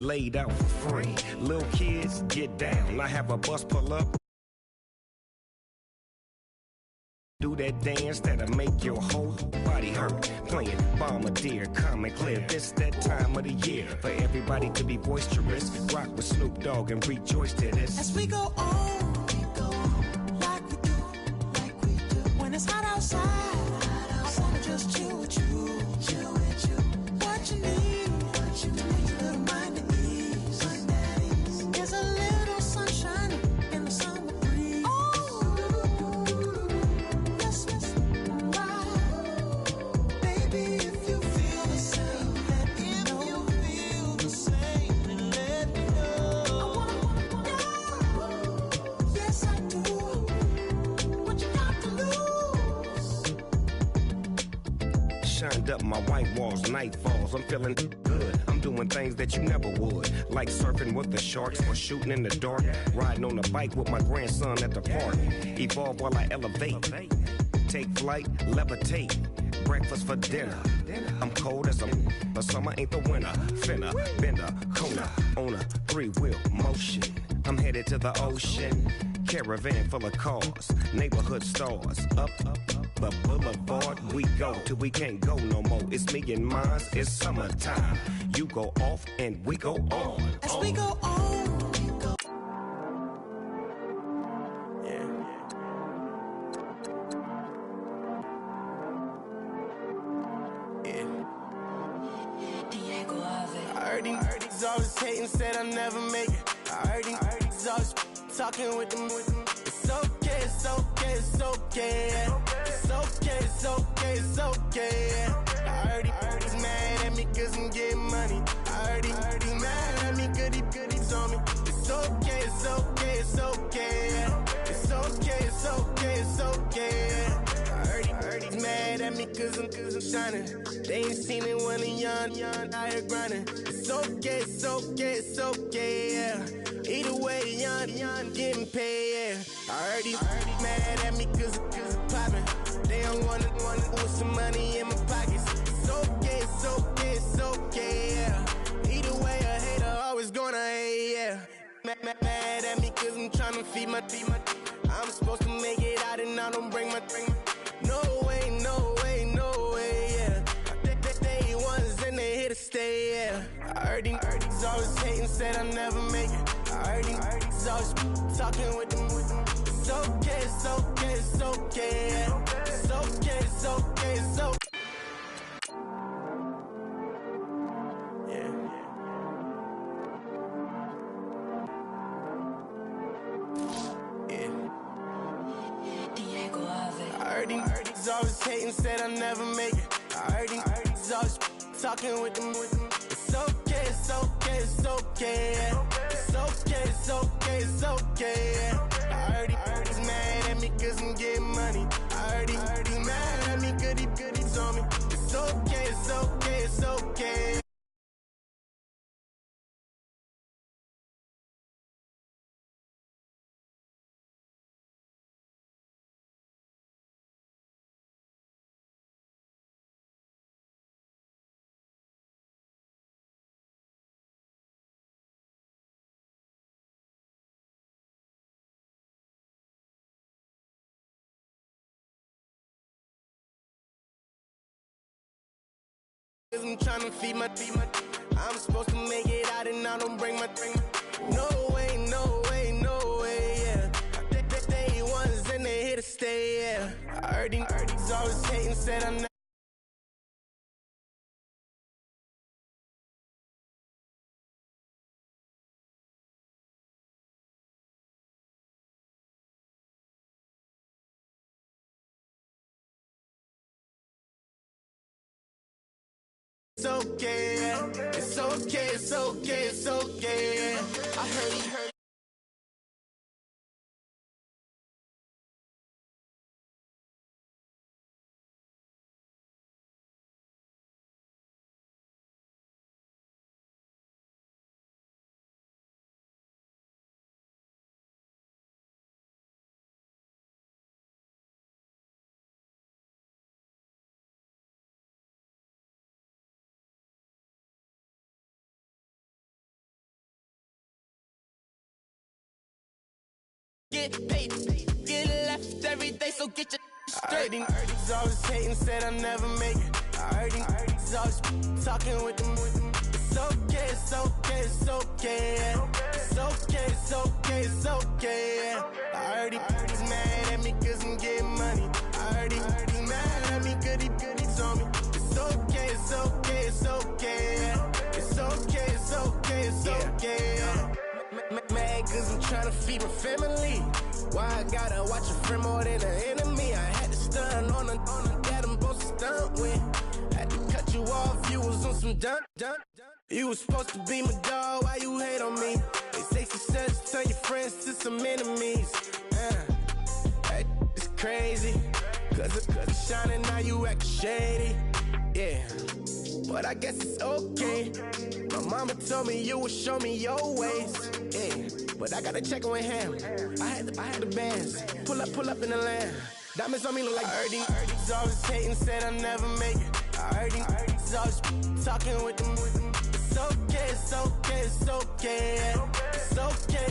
Laid out for free. Little kids, get down. I have a bus pull up. Do that dance that'll make your whole body hurt. Playing Bombardier, Common Clear. This that time of the year for everybody to be boisterous. Rock with Snoop Dogg and rejoice to this. As we go on, like we do. When it's hot outside, I wanna just chill with you. What you need, a little mind at ease. There's a little sunshine in the summer breeze. Yes, right. Baby, if you feel the same, let me know. If you feel the same, then let me know. I wanna, yes I do. What you got to lose? Shined up my white walls, night falls. I'm feeling good. I'm doing things that you never would, like surfing with the sharks or shooting in the dark. Riding on a bike with my grandson at the park. Evolve while I elevate. Take flight, levitate. Breakfast for dinner. I'm cold as but summer ain't the winter. Finna, bender, Kona, on a three-wheel motion. I'm headed to the ocean. Caravan full of cars, neighborhood stars. Up the boulevard we go till we can't go no more. It's me and mine, it's summertime. You go off and we go on. As we go on. I heard he's always hating, said I'll never make it. I heard he's always talking with them. It's okay, it's okay, it's okay. It's okay, it's okay, it's okay. I heard he's mad at me cause I'm getting money. I heard he's mad at me cause he's on me. It's okay, it's okay, it's okay. It's okay, it's okay, it's okay. I heard he's mad at me cause I'm shining. They ain't seen it when I'm young, out here grinding. It's okay, it's okay, it's okay, yeah. Either way, young, getting paid, yeah. I heard he's mad at me cause I'm poppin'. They don't wanna with some money in my pockets. It's okay, it's okay, it's okay, yeah. Either way, a hater always gonna hate, yeah. Mad at me cause I'm tryna feed my I'm supposed to make it out and I don't bring my No way, no way, no way, yeah. They ones and they here to stay, yeah. I heard he's always hating, said I'll never make it. I heard he's always talking with them. It's okay, it's okay, it's okay, yeah. It's okay, it's okay, it's okay. I heard he's always hating, said I'll never make it. I heard he's always talking with them. It's okay, it's okay, it's okay. It's okay, it's okay, it's okay. I heard he's mad at me cause I'm getting money. I heard he's mad at me cause he's on me. It's okay, it's okay, it's okay. I'm tryna feed my I'm supposed to make it out and I don't bring my No way, no way, no way, yeah. They ones and they here to stay, yeah. I heard he's always hating, said I'm not It's okay, it's okay, it's okay, it's okay. I heard he heard. paid. Get left every day, so get your straight. I heard he's always hating, said I'll never make it. I heard he's always talking with them. It's okay, it's okay, it's okay. It's okay, it's okay, it's okay. I heard he's mad at me cause I'm getting money. I heard he's mad at me cause he's on me. It's okay, it's okay, it's okay. It's okay, it's okay, it's okay. Mad cause I'm tryna feed my family. Why I gotta watch a friend more than an enemy? I had to stun on a that I'm supposed to stunt with. Had to cut you off, you was on some dun. You was supposed to be my dog, why you hate on me? They say success turn your friends to some enemies. That is crazy. Cause it's shining, now you act shady. Yeah, but I guess it's okay. My mama told me you would show me your ways. Yeah, but I gotta check with him. I had the bands. Pull up in the land. Diamonds on me look like I heard he's always hating, said I'll never make it. I heard he's always talking with them. It's okay, it's okay, it's okay. It's okay.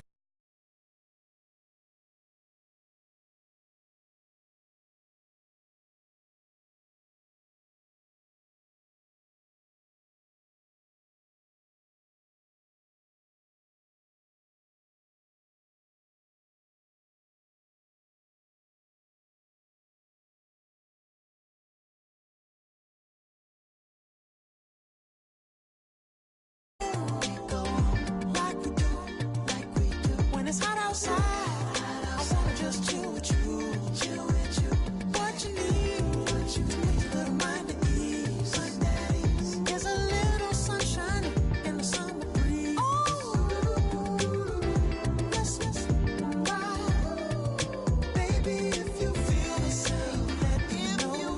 It's hot outside. I wanna just chill with you. What you need, to make your little mind at ease. There's a little sunshine in the summer breeze. Yes, right. Baby, if you feel the same, let me know.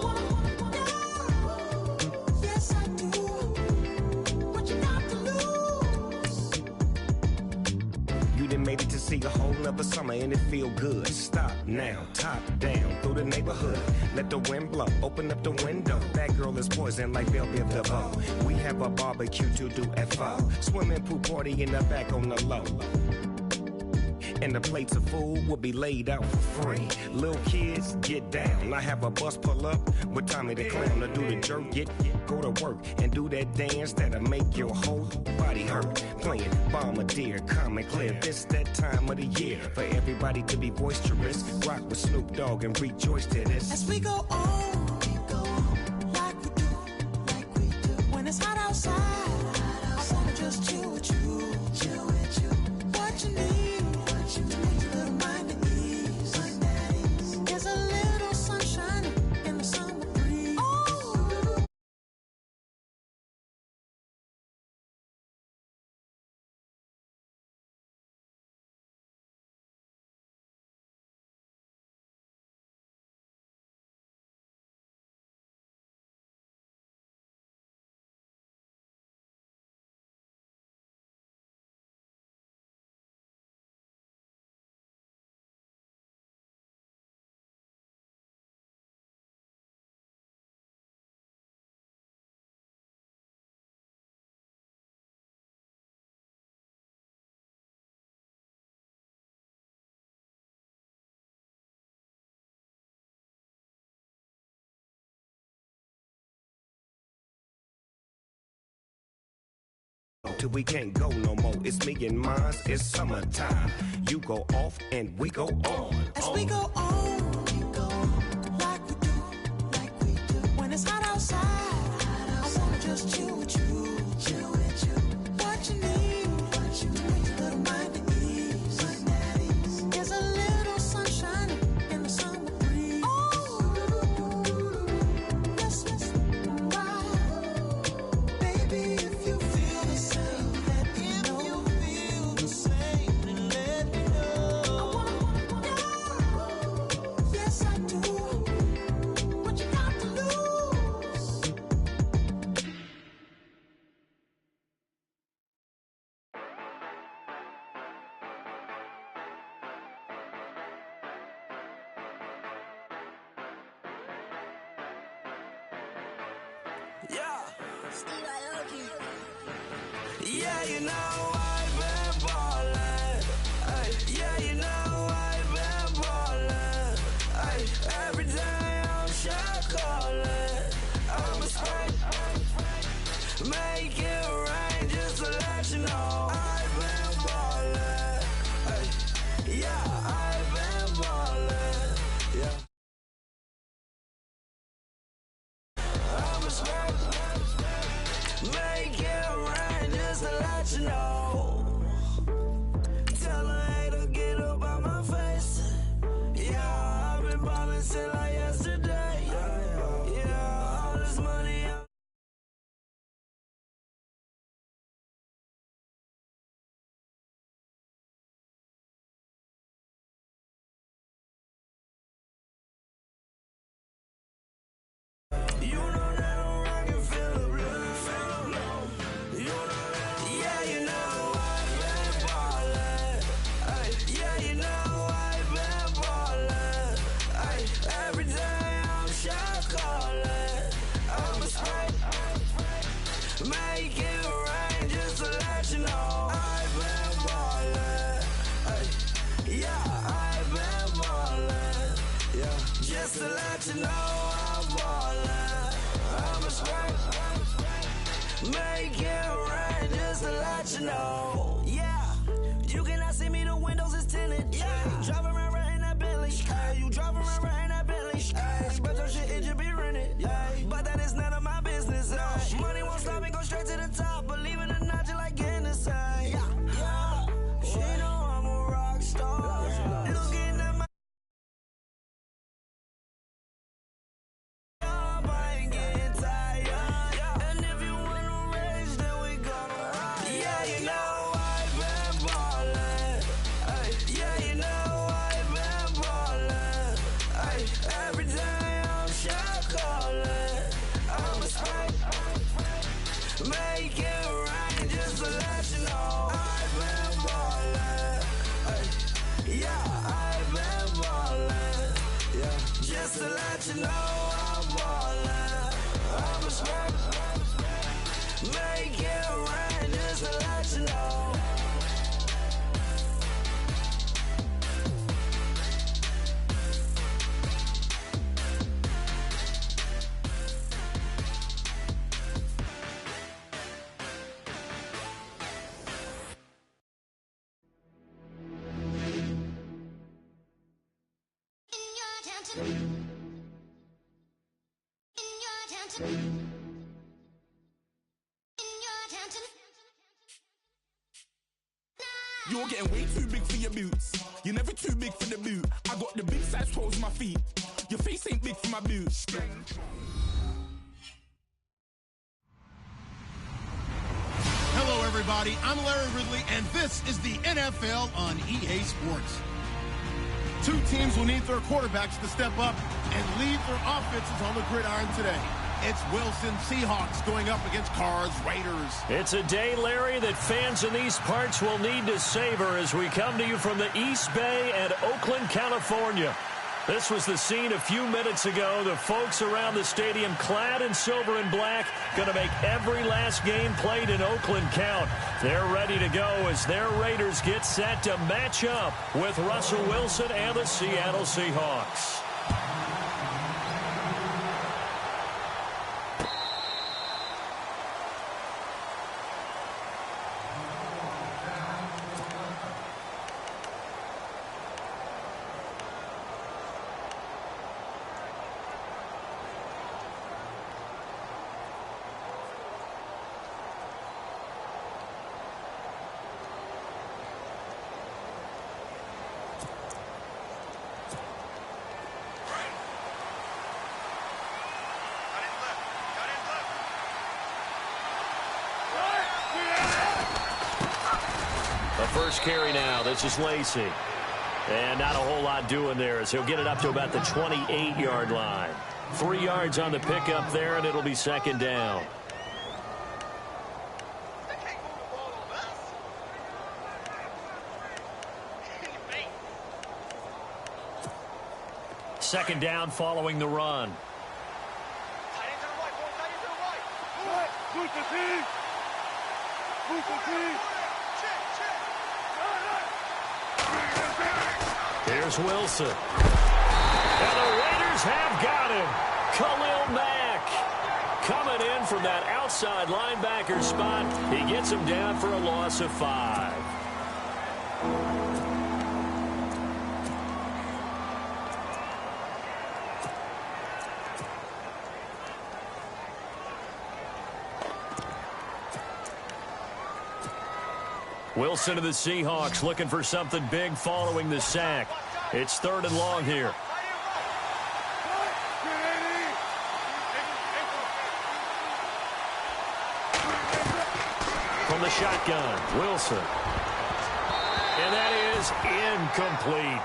I wanna, yes I do. What you got to lose? You done made it to see a whole nother summer and it feel good. Stop now, top down through the neighborhood. Let the wind blow, open up the window. That girl is poison like Belleville DeVoe. We have a barbecue to do FO. Swimming pool party in the back on the low. And the plates of food will be laid out for free. Little kids, get down. I have a bus pull up with Tommy the Clown to do the jerk, go to work and do that dance that'll make your whole body hurt. Playing Bombardier, Common Clear. This that time of the year for everybody to be boisterous. Rock with Snoop Dogg and rejoice to this. As we go on, like we do. When it's hot outside, I wanna just chill with you. What you need, to make your little mind at ease. There's a little sunshine in the summer breeze. Till we can't go no more. It's me and mine, it's summertime. You go off and we go on. As we go on, like we do. When it's hot outside, I wanna just chill with you. What you need, to make your little mind at ease. There's a little sunshine in the summer breeze. Yes, right. Baby, if you feel the same, let me know. I wanna, yes I do. What you got to lose? Yeah, you know I've been born. let you know. Yeah, you cannot see me, the windows is tinted. Yeah, driving around right in that Bentley. Hey, you driving around right in that Bentley. Hey, but your shit, it just be rented. Yeah, but that is none of my business. Hey. Money won't stop me, go straight to the top. Believe it or not, you like getting the same. Yeah, she know I'm a rock star. Looking at my job, I ain't getting tired. And if you wanna race, then we gonna ride. Yeah, you know I've been ballin'. Ay, yeah, you know I've been ballin'. Ay, every day I'm shot calling. I'm a spike. Make it rain just to let you know I've been ballin'. Ay, yeah, I've been ballin'. Yeah, just to let you know I'm ballin'. I'm a spike. Make it rain just to let you know. You're getting way too big for your boots. You're never too big for the boot. I got the big size toes on my feet. Your face ain't big for my boots. Hello, everybody. I'm Larry Ridley, and this is the NFL on EA Sports. Two teams will need their quarterbacks to step up and lead their offenses on the gridiron today. It's Wilson Seahawks going up against Carr's Raiders. It's a day, Larry, that fans in these parts will need to savor as we come to you from the East Bay and Oakland, California. This was the scene a few minutes ago. The folks around the stadium clad in silver and black going to make every last game played in Oakland count. They're ready to go as their Raiders get set to match up with Russell Wilson and the Seattle Seahawks. First carry now. This is Lacey. And not a whole lot doing there as he'll get it up to about the 28-yard line. 3 yards on the pickup there, and it'll be second down. Second down following the run. Here's Wilson. And the Raiders have got him. Khalil Mack coming in from that outside linebacker spot. He gets him down for a loss of 5. Wilson to the Seahawks looking for something big following the sack. It's 3rd and long here. From the shotgun, Wilson. And that is incomplete.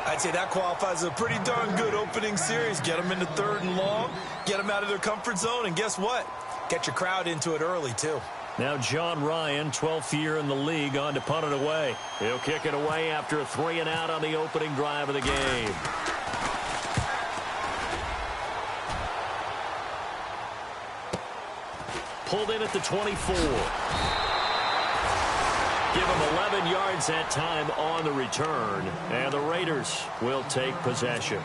I'd say that qualifies as a pretty darn good opening series. Get them into 3rd and long, get them out of their comfort zone, and guess what? Get your crowd into it early, too. Now John Ryan, 12th year in the league, on to punt it away. He'll kick it away after a 3-and-out on the opening drive of the game. Pulled in at the 24. Give him 11 yards that time on the return. And the Raiders will take possession.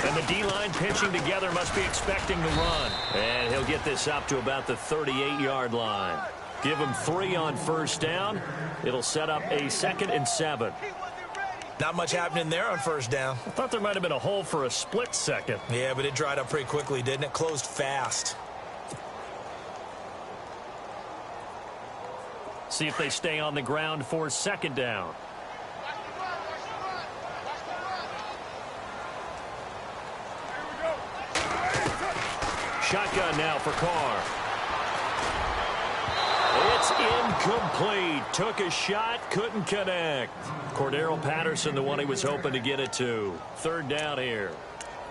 And the D-line pitching together must be expecting the run. And he'll get this up to about the 38-yard line. Give him 3 on first down. It'll set up a 2nd and 7. Not much happening there on first down. I thought there might have been a hole for a split second. Yeah, but it dried up pretty quickly, didn't it? Closed fast. See if they stay on the ground for 2nd down. Shotgun now for Carr. It's incomplete. Took a shot, couldn't connect. Cordero Patterson, the one he was hoping to get it to. 3rd down here.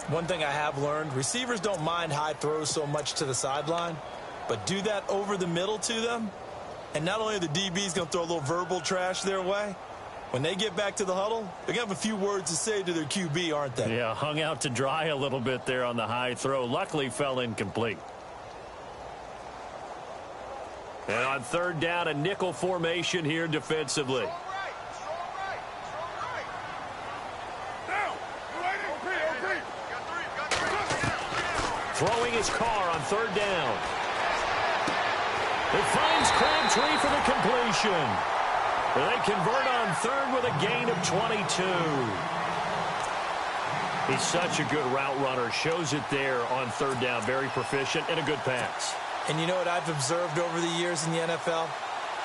One thing I have learned, receivers don't mind high throws so much to the sideline, but do that over the middle to them, and not only are the DBs going to throw a little verbal trash their way, when they get back to the huddle, they're going to have a few words to say to their QB, aren't they? Yeah, hung out to dry a little bit there on the high throw. Luckily fell incomplete. And on 3rd down, a nickel formation here defensively. Throwing his Carr on 3rd down. It finds Crabtree for the completion. They convert on 3rd with a gain of 22. He's such a good route runner. Shows it there on 3rd down. Very proficient and a good pass. And you know what I've observed over the years in the NFL?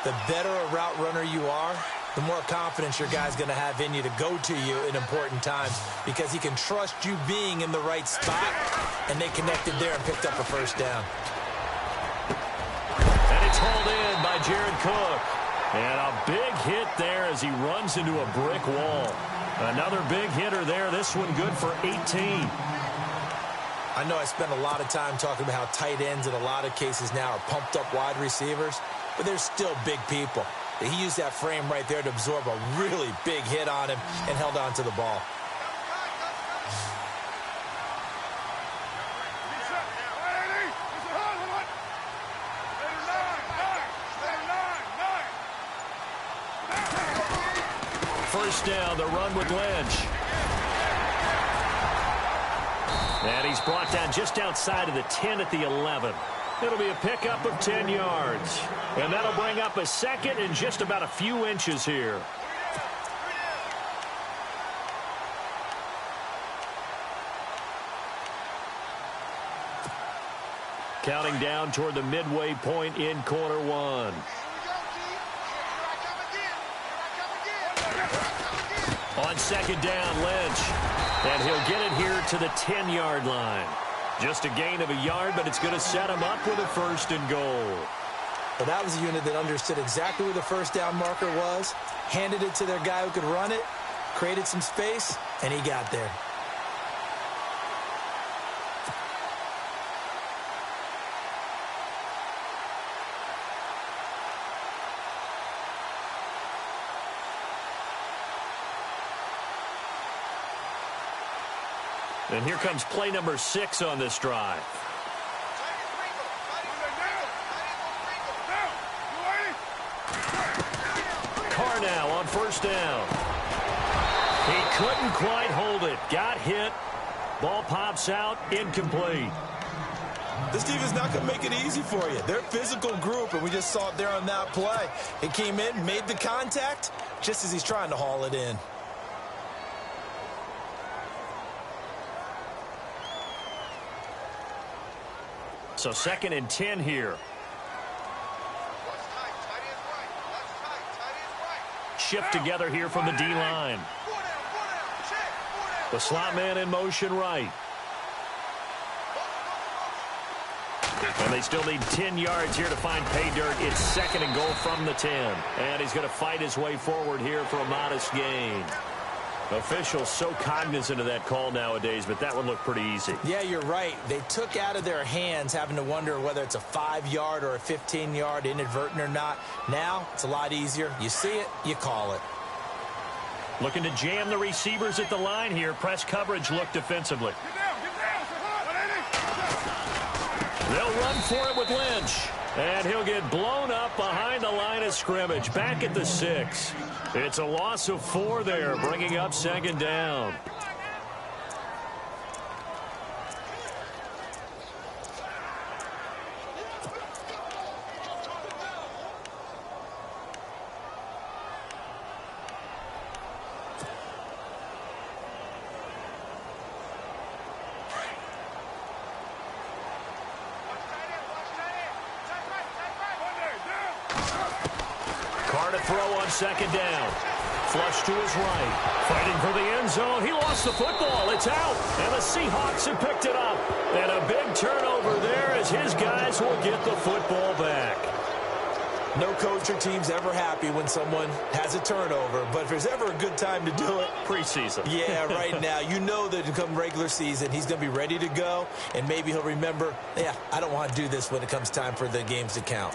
The better a route runner you are, the more confidence your guy's going to have in you to go to you in important times because he can trust you being in the right spot, and they connected there and picked up a 1st down. And it's hauled in by Jared Cook. And a big hit there as he runs into a brick wall. Another big hitter there. This one good for 18. I know I spend a lot of time talking about how tight ends in a lot of cases now are pumped up wide receivers, but they're still big people. He used that frame right there to absorb a really big hit on him and held on to the ball. First down, the run with Lynch. And he's brought down just outside of the 10 at the 11. It'll be a pickup of 10 yards. And that'll bring up a 2nd and just about a few inches here. Counting down toward the midway point in quarter 1. On 2nd down, Lynch. And he'll get it here to the 10-yard line. Just a gain of a yard, but it's going to set him up with a 1st and goal. Well, that was a unit that understood exactly where the 1st down marker was, handed it to their guy who could run it, created some space, and he got there. And here comes play number 6 on this drive. Carr now on 1st down. He couldn't quite hold it. Got hit. Ball pops out. Incomplete. This defense is not going to make it easy for you. They're a physical group, and we just saw it there on that play. It came in, made the contact, just as he's trying to haul it in. So 2nd and 10 here. Shift together here from the D-line. The slot man in motion right. And they still need 10 yards here to find pay dirt. It's 2nd and goal from the 10. And he's going to fight his way forward here for a modest gain. Officials so cognizant of that call nowadays, but that one looked pretty easy. Yeah, you're right. They took out of their hands having to wonder whether it's a 5-yard or a 15-yard inadvertent or not. Now, it's a lot easier. You see it, you call it. Looking to jam the receivers at the line here. Press coverage look defensively. They'll run for it with Lynch. And he'll get blown up behind the line of scrimmage. Back at the 6. It's a loss of 4 there, bringing up 2nd down. throw on second down. Flush to his right. Fighting for the end zone. He lost the football. It's out. And the Seahawks have picked it up. And a big turnover there as his guys will get the football back. No coach or team's ever happy when someone has a turnover, but if there's ever a good time to do it, preseason. Yeah, right now. You know that come regular season, he's going to be ready to go, and maybe he'll remember, yeah, I don't want to do this when it comes time for the games to count.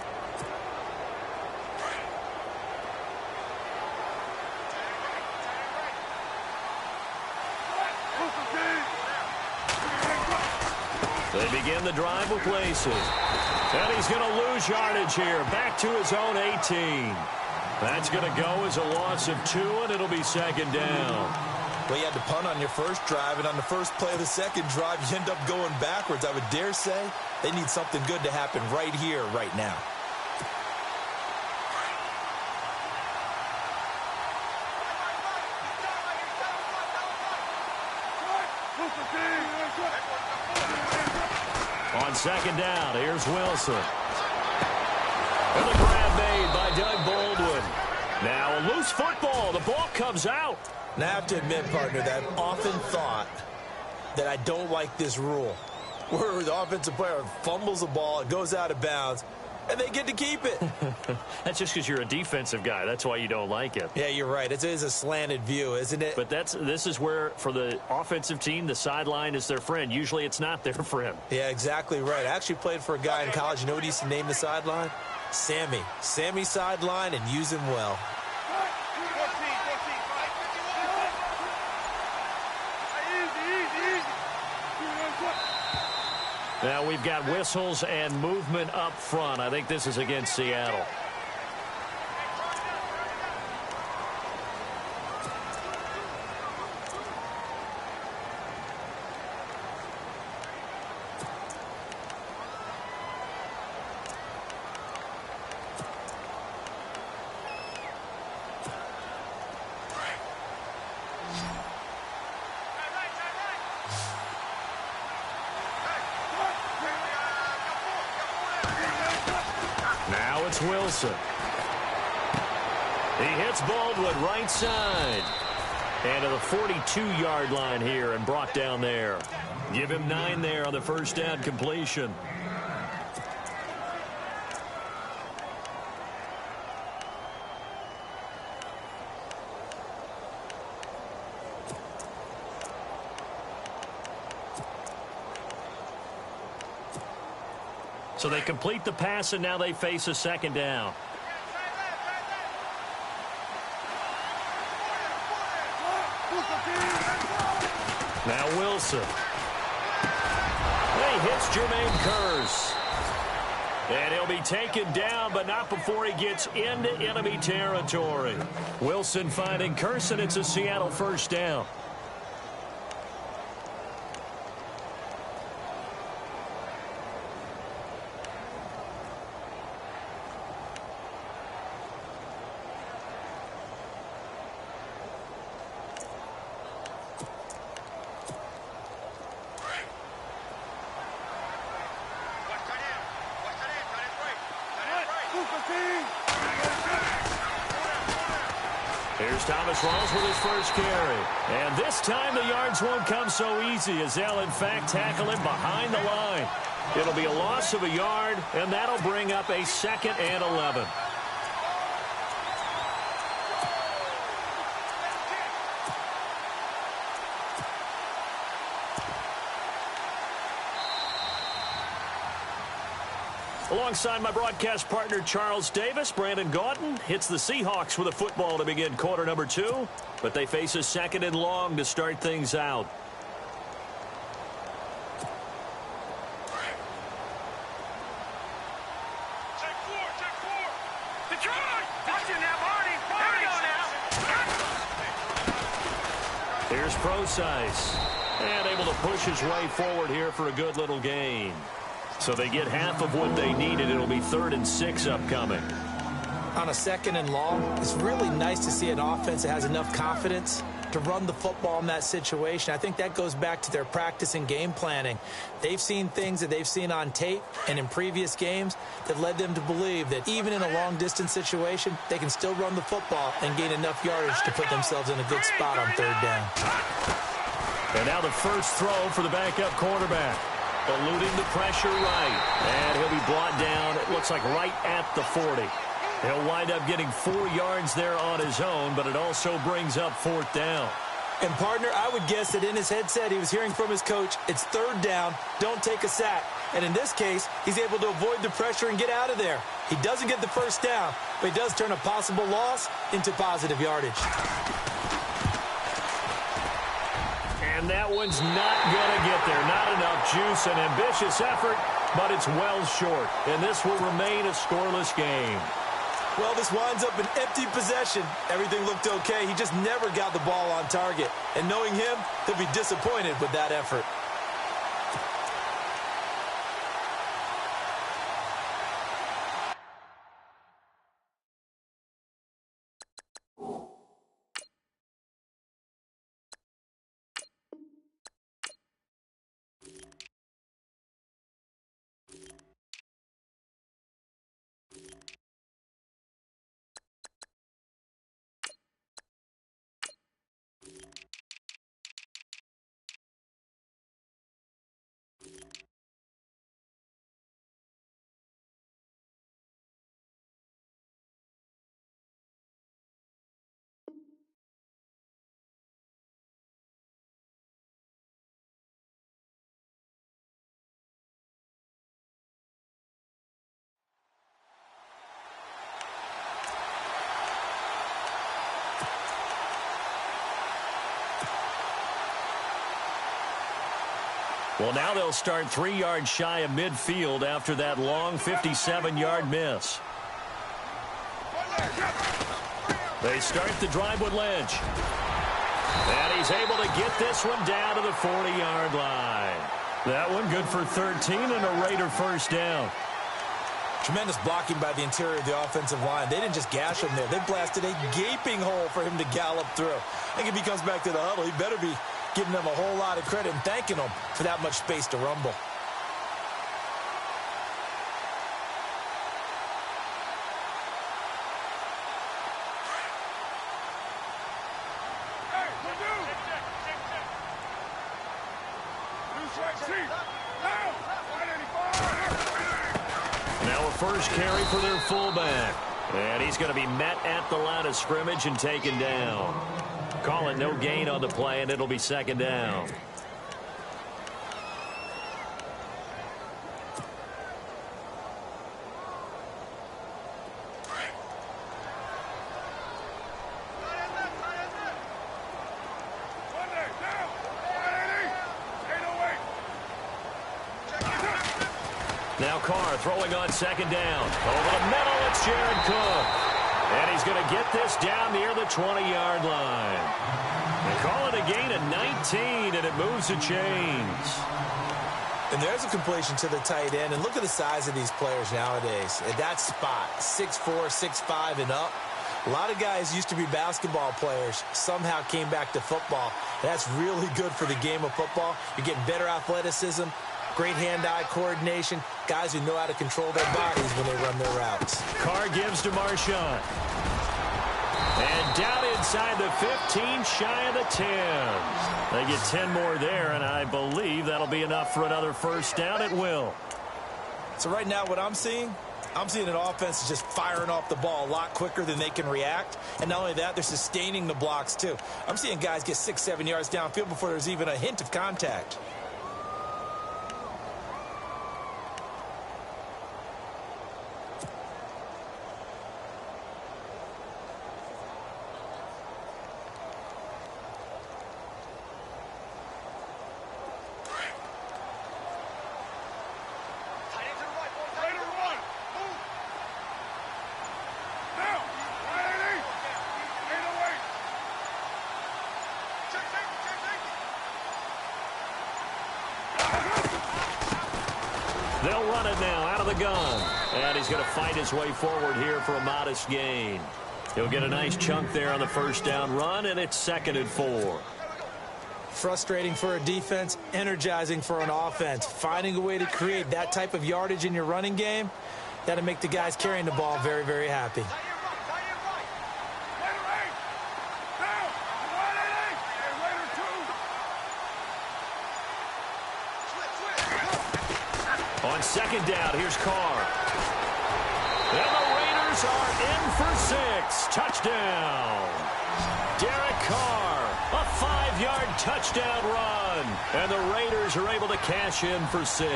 They begin the drive with laces. And he's going to lose yardage here. Back to his own 18. That's going to go as a loss of 2, and it'll be second down. Well, you had to punt on your first drive, and on the first play of the second drive, you end up going backwards. I would dare say they need something good to happen right here, right now. On second down, here's Wilson. And the grab made by Doug Baldwin. Now a loose football. The ball comes out. Now, I have to admit, partner, that I've often thought that I don't like this rule, where the offensive player fumbles the ball, it goes out of bounds, and they get to keep it. That's just because you're a defensive guy. That's why you don't like it. Yeah, you're right. It is a slanted view, isn't it? But this is where, for the offensive team, the sideline is their friend. Usually it's not their friend. Yeah, exactly right. I actually played for a guy in college. You know what he used to name the sideline? Sammy. Sammy sideline, and use him well. Now we've got whistles and movement up front. I think this is against Seattle. Now it's Wilson. He hits Baldwin right side. And to the 42-yard line here and brought down there. Give him 9 there on the first down completion. So they complete the pass, and now they face a second down. Now Wilson. He hits Jermaine Kearse. And he'll be taken down, but not before he gets into enemy territory. Wilson finding Kearse, and it's a Seattle first down. Here's Thomas Rawls with his first carry. And this time the yards won't come so easy as they'll, in fact, tackle him behind the line. It'll be a loss of a yard, and that'll bring up a 2nd and 11. Alongside my broadcast partner, Charles Davis, Brandon Gaudin hits the Seahawks with a football to begin quarter number 2, but they face a 2nd and long to start things out. Here's Procise, and able to push his way forward here for a good little gain. So they get half of what they needed. It'll be 3rd and 6 upcoming. On a 2nd and long, it's really nice to see an offense that has enough confidence to run the football in that situation. I think that goes back to their practice and game planning. They've seen things that they've seen on tape and in previous games that led them to believe that even in a long-distance situation, they can still run the football and gain enough yardage to put themselves in a good spot on third down. And now the first throw for the backup quarterback. Eluding the pressure right. And he'll be brought down, it looks like right at the 40. He'll wind up getting 4 yards there on his own, but it also brings up fourth down. And, partner, I would guess that in his headset he was hearing from his coach, it's third down, don't take a sack. And in this case, he's able to avoid the pressure and get out of there. He doesn't get the first down, but he does turn a possible loss into positive yardage. And that one's not going to get there. Not enough juice, an ambitious effort, but it's well short. And this will remain a scoreless game. Well, this winds up an empty possession. Everything looked okay. He just never got the ball on target. And knowing him, he'll be disappointed with that effort. Well, now they'll start 3 yards shy of midfield after that long 57-yard miss. They start the drive with Lynch. And he's able to get this one down to the 40-yard line. That one good for 13 and a Raider first down. Tremendous blocking by the interior of the offensive line. They didn't just gash him there. They blasted a gaping hole for him to gallop through. I think if he comes back to the huddle, he better be giving them a whole lot of credit and thanking them for that much space to rumble. Now a first carry for their fullback. And he's going to be met at the line of scrimmage and taken down. Call it no gain on the play, and it'll be second down. Now Carr throwing on second down. Over the middle, it's Jared Cook. And he's going to get this down near the 20-yard line. They call it a gain of 19, and it moves the chains. And there's a completion to the tight end. And look at the size of these players nowadays. At that spot, 6'4", 6'5", and up. A lot of guys used to be basketball players, somehow came back to football. That's really good for the game of football. You're getting better athleticism, great hand-eye coordination, guys who know how to control their bodies when they run their routes. Carr gives to Marshawn. And down inside the 15, shy of the 10. They get 10 more there, and I believe that'll be enough for another first down. It will. So right now what I'm seeing an offense just firing off the ball a lot quicker than they can react. And not only that, they're sustaining the blocks too. I'm seeing guys get 6-7 yards downfield before there's even a hint of contact. They'll run it now out of the gun. And he's going to fight his way forward here for a modest gain. He'll get a nice chunk there on the first down run, and it's 2nd and 4. Frustrating for a defense, energizing for an offense. Finding a way to create that type of yardage in your running game, that'll make the guys carrying the ball very, very happy. On 2nd down, here's Carr. And the Raiders are in for 6. Touchdown. Derek Carr, a 5-yard touchdown run. And the Raiders are able to cash in for 6.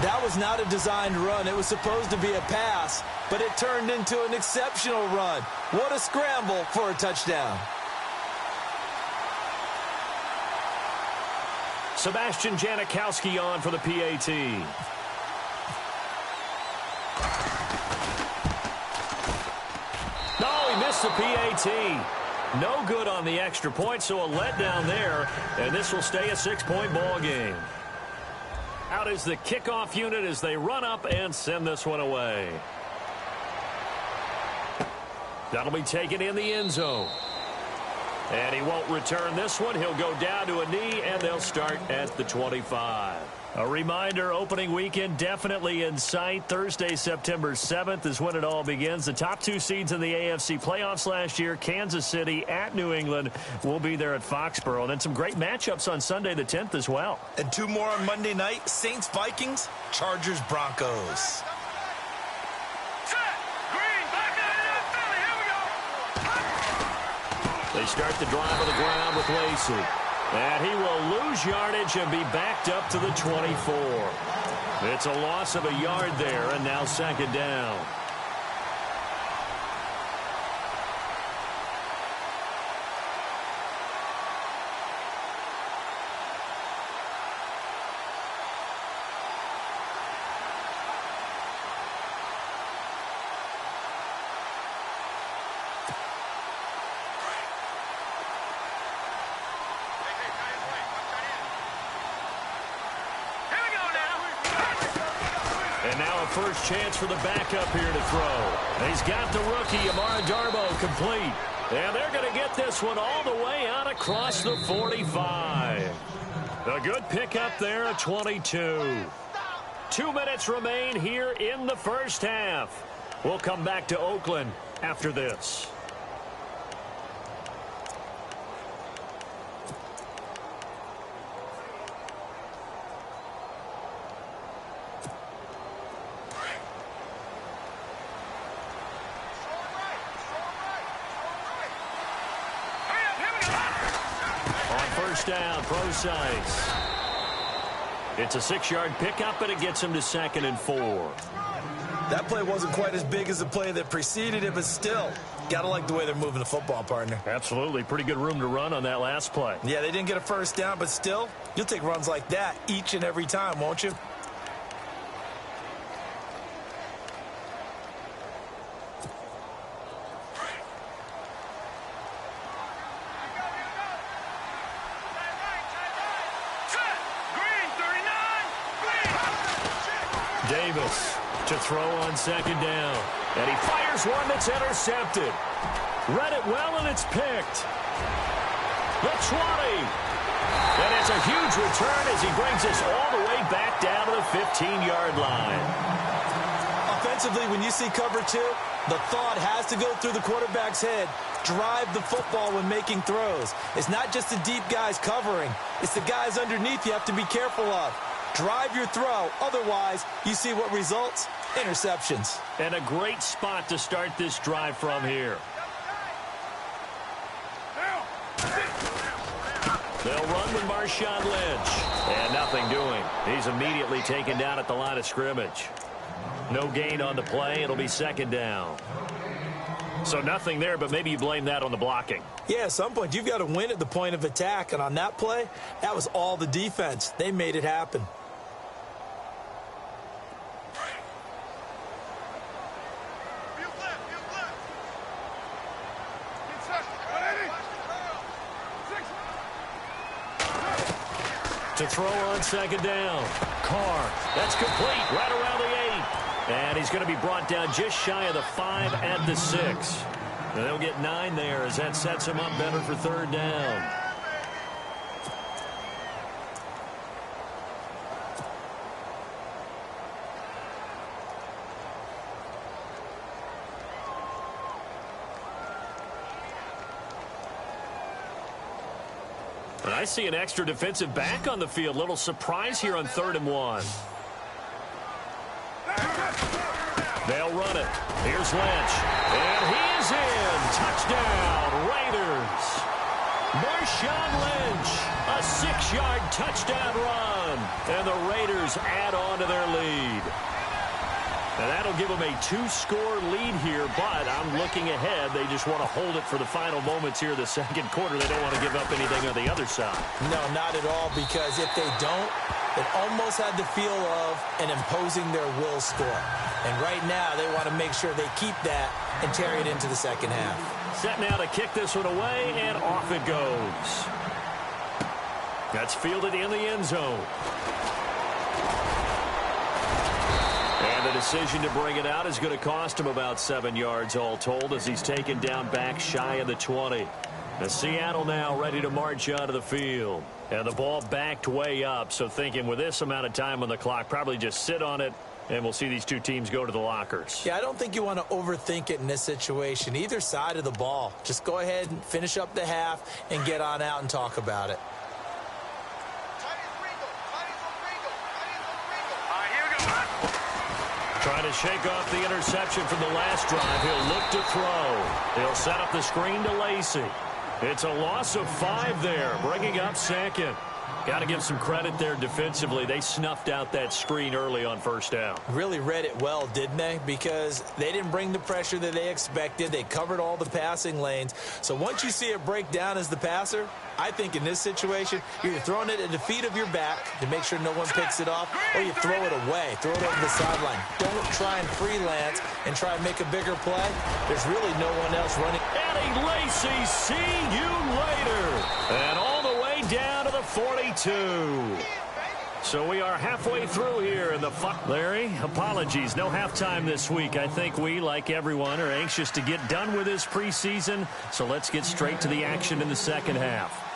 That was not a designed run. It was supposed to be a pass, but it turned into an exceptional run. What a scramble for a touchdown. Sebastian Janikowski on for the PAT. No, he missed the PAT. No good on the extra point, so a letdown there, and this will stay a 6-point ball game. Out is the kickoff unit as they run up and send this one away. That'll be taken in the end zone. And he won't return this one. He'll go down to a knee, and they'll start at the 25. A reminder, opening weekend definitely in sight. Thursday, September 7th is when it all begins. The top 2 seeds in the AFC playoffs last year, Kansas City at New England, will be there at Foxborough. And then some great matchups on Sunday the 10th as well. And 2 more on Monday night, Saints-Vikings, Chargers-Broncos. They start the drive on the ground with Lacey. And he will lose yardage and be backed up to the 24. It's a loss of a yard there, and now 2nd down. And now a first chance for the backup here to throw. He's got the rookie, Amara Darboh, complete. And they're going to get this one all the way out across the 45. A good pickup there at 22. 2 minutes remain here in the first half. We'll come back to Oakland after this. Down, Procise. It's a 6-yard pickup, and it gets him to 2nd and 4. That play wasn't quite as big as the play that preceded it, but still, gotta like the way they're moving the football, partner. Absolutely. Pretty good room to run on that last play. Yeah, they didn't get a first down, but still, you'll take runs like that each and every time, won't you? Davis to throw on 2nd down. And he fires one that's intercepted. Read it well, and it's picked. The 20. And it's a huge return as he brings us all the way back down to the 15-yard line. Offensively, when you see cover 2, the thought has to go through the quarterback's head. Drive the football when making throws. It's not just the deep guys covering. It's the guys underneath you have to be careful of. Drive your throw. Otherwise, you see what results? Interceptions. And a great spot to start this drive from here. They'll run with Marshawn Lynch. And nothing doing. He's immediately taken down at the line of scrimmage. No gain on the play. It'll be 2nd down. So nothing there, but maybe you blame that on the blocking. Yeah, at some point, you've got to win at the point of attack. And on that play, that was all the defense. They made it happen. To throw on 2nd down. Carr. That's complete right around the 8. And he's going to be brought down just shy of the 5 at the 6. And they'll get 9 there as that sets them up better for third down. And I see an extra defensive back on the field. Little surprise here on 3rd and 1. They'll run it. Here's Lynch. And he is in. Touchdown, Raiders. Marshawn Lynch, a 6-yard touchdown run. And the Raiders add on to their lead. And that'll give them a 2-score lead here, but I'm looking ahead. They just want to hold it for the final moments here of the second quarter. They don't want to give up anything on the other side. No, not at all, because if they don't, it almost had the feel of an imposing their will score. And right now, they want to make sure they keep that and carry it into the second half. Set now to kick this one away, and off it goes. That's fielded in the end zone. And the decision to bring it out is going to cost him about 7 yards all told as he's taken down back shy of the 20. The Seattle now ready to march onto the field. And the ball backed way up, so thinking with this amount of time on the clock, probably just sit on it, and we'll see these two teams go to the lockers. Yeah, I don't think you want to overthink it in this situation. Either side of the ball. Just go ahead and finish up the half and get on out and talk about it. Trying to shake off the interception from the last drive. He'll look to throw. He'll set up the screen to Lacey. It's a loss of 5 there, bringing up second. Got to give some credit there defensively. They snuffed out that screen early on first down. Really read it well, didn't they? Because they didn't bring the pressure that they expected. They covered all the passing lanes. So once you see it break down as the passer, I think in this situation, you're throwing it at the feet of your back to make sure no one picks it off, or you throw it away, throw it over the sideline. Don't try and freelance and try and make a bigger play. There's really no one else running. Eddie Lacy, see you later. And all the way down to the 42. So we are halfway through here in the Larry, apologies. No halftime this week. I think we, like everyone, are anxious to get done with this preseason. So let's get straight to the action in the second half.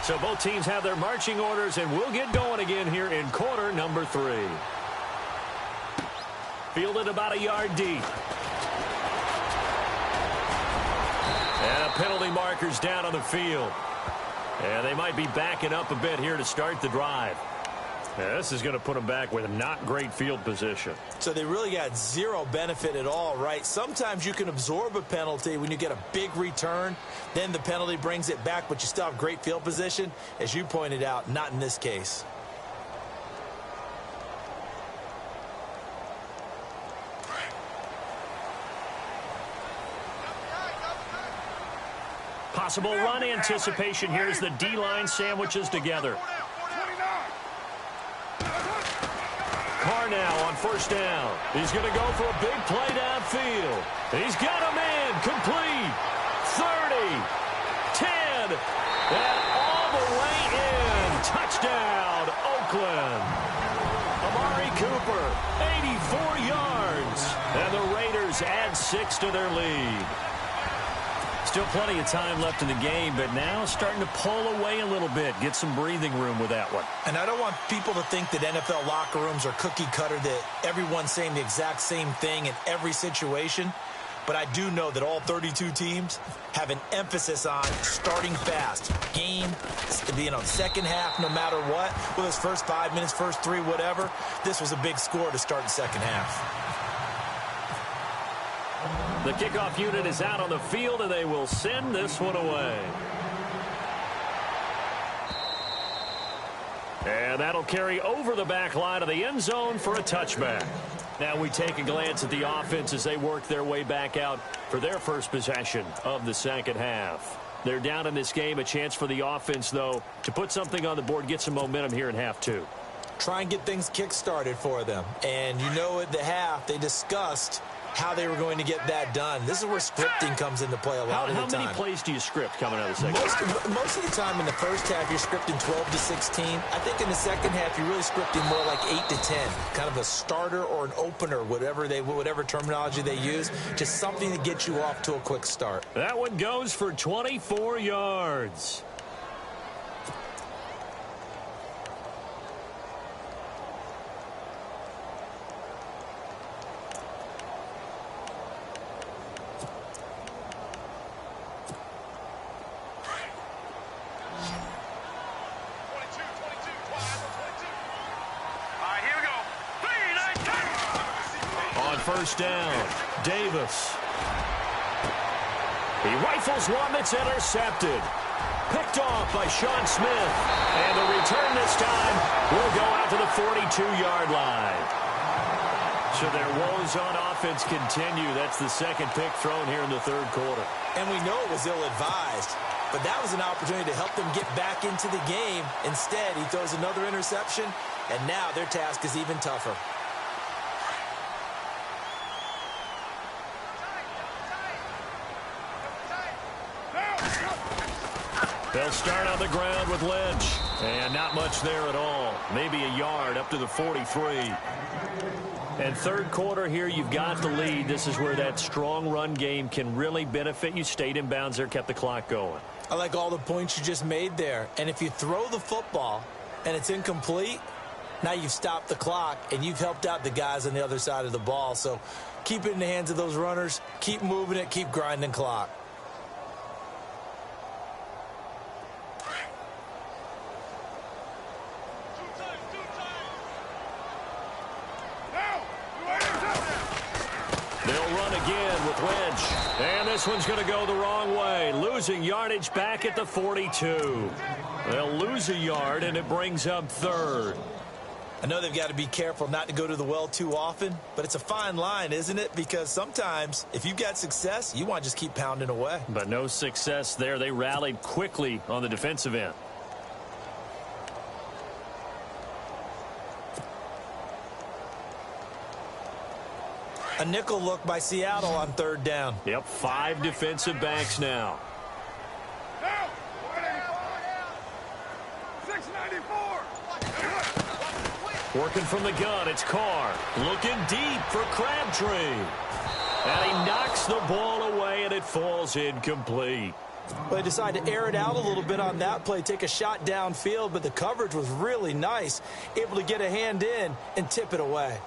So both teams have their marching orders, and we'll get going again here in quarter number 3. Fielded about a yard deep. And penalty markers down on the field. And they might be backing up a bit here to start the drive. Now, this is going to put them back with not great field position. So they really got zero benefit at all, right? Sometimes you can absorb a penalty when you get a big return. Then the penalty brings it back, but you still have great field position. As you pointed out, not in this case. Possible run anticipation here as the D-line sandwiches together. Carr now on first down. He's going to go for a big play downfield. He's got him in. Complete. 30. 10. And all the way in. Touchdown, Oakland. Amari Cooper, 84 yards. And the Raiders add 6 to their lead. Still plenty of time left in the game, but now starting to pull away a little bit. Get some breathing room with that one. And I don't want people to think that NFL locker rooms are cookie cutter, that everyone's saying the exact same thing in every situation. But I do know that all 32 teams have an emphasis on starting fast. Game, second half, no matter what. Whether it's first 5 minutes, first 3, whatever. This was a big score to start the second half. The kickoff unit is out on the field, and they will send this one away. And that'll carry over the back line of the end zone for a touchback. Now we take a glance at the offense as they work their way back out for their first possession of the second half. They're down in this game. A chance for the offense, though, to put something on the board, get some momentum here in half 2. Try and get things kick-started for them. And you know at the half, they discussed how they were going to get that done. This is where scripting comes into play a lot of the time. How many plays do you script coming out of the second half? Most of the time in the first half, you're scripting 12 to 16. I think in the second half, you're really scripting more like 8 to 10. Kind of a starter or an opener, whatever terminology they use. Just something to get you off to a quick start. That one goes for 24 yards. First down, Davis. He rifles one that's intercepted. Picked off by Sean Smith. And the return this time will go out to the 42-yard line. So their woes on offense continue. That's the second pick thrown here in the third quarter. And we know it was ill-advised, but that was an opportunity to help them get back into the game. Instead, he throws another interception, and now their task is even tougher. They'll start on the ground with Lynch. And not much there at all. Maybe a yard up to the 43. And third quarter here, you've got the lead. This is where that strong run game can really benefit you. Stayed in bounds there, kept the clock going. I like all the points you just made there. And if you throw the football and it's incomplete, now you've stopped the clock and you've helped out the guys on the other side of the ball. So keep it in the hands of those runners. Keep moving it. Keep grinding clock. And this one's going to go the wrong way. Losing yardage back at the 42. They'll lose a yard, and it brings up third. I know they've got to be careful not to go to the well too often, but it's a fine line, isn't it? Because sometimes, if you've got success, you want to just keep pounding away. But no success there. They rallied quickly on the defensive end. A nickel look by Seattle on third down. Yep, 5 defensive backs now. 694. Working from the gun, it's Carr. Looking deep for Crabtree. And he knocks the ball away, and it falls incomplete. Well, they decided to air it out a little bit on that play, take a shot downfield, but the coverage was really nice. Able to get a hand in and tip it away.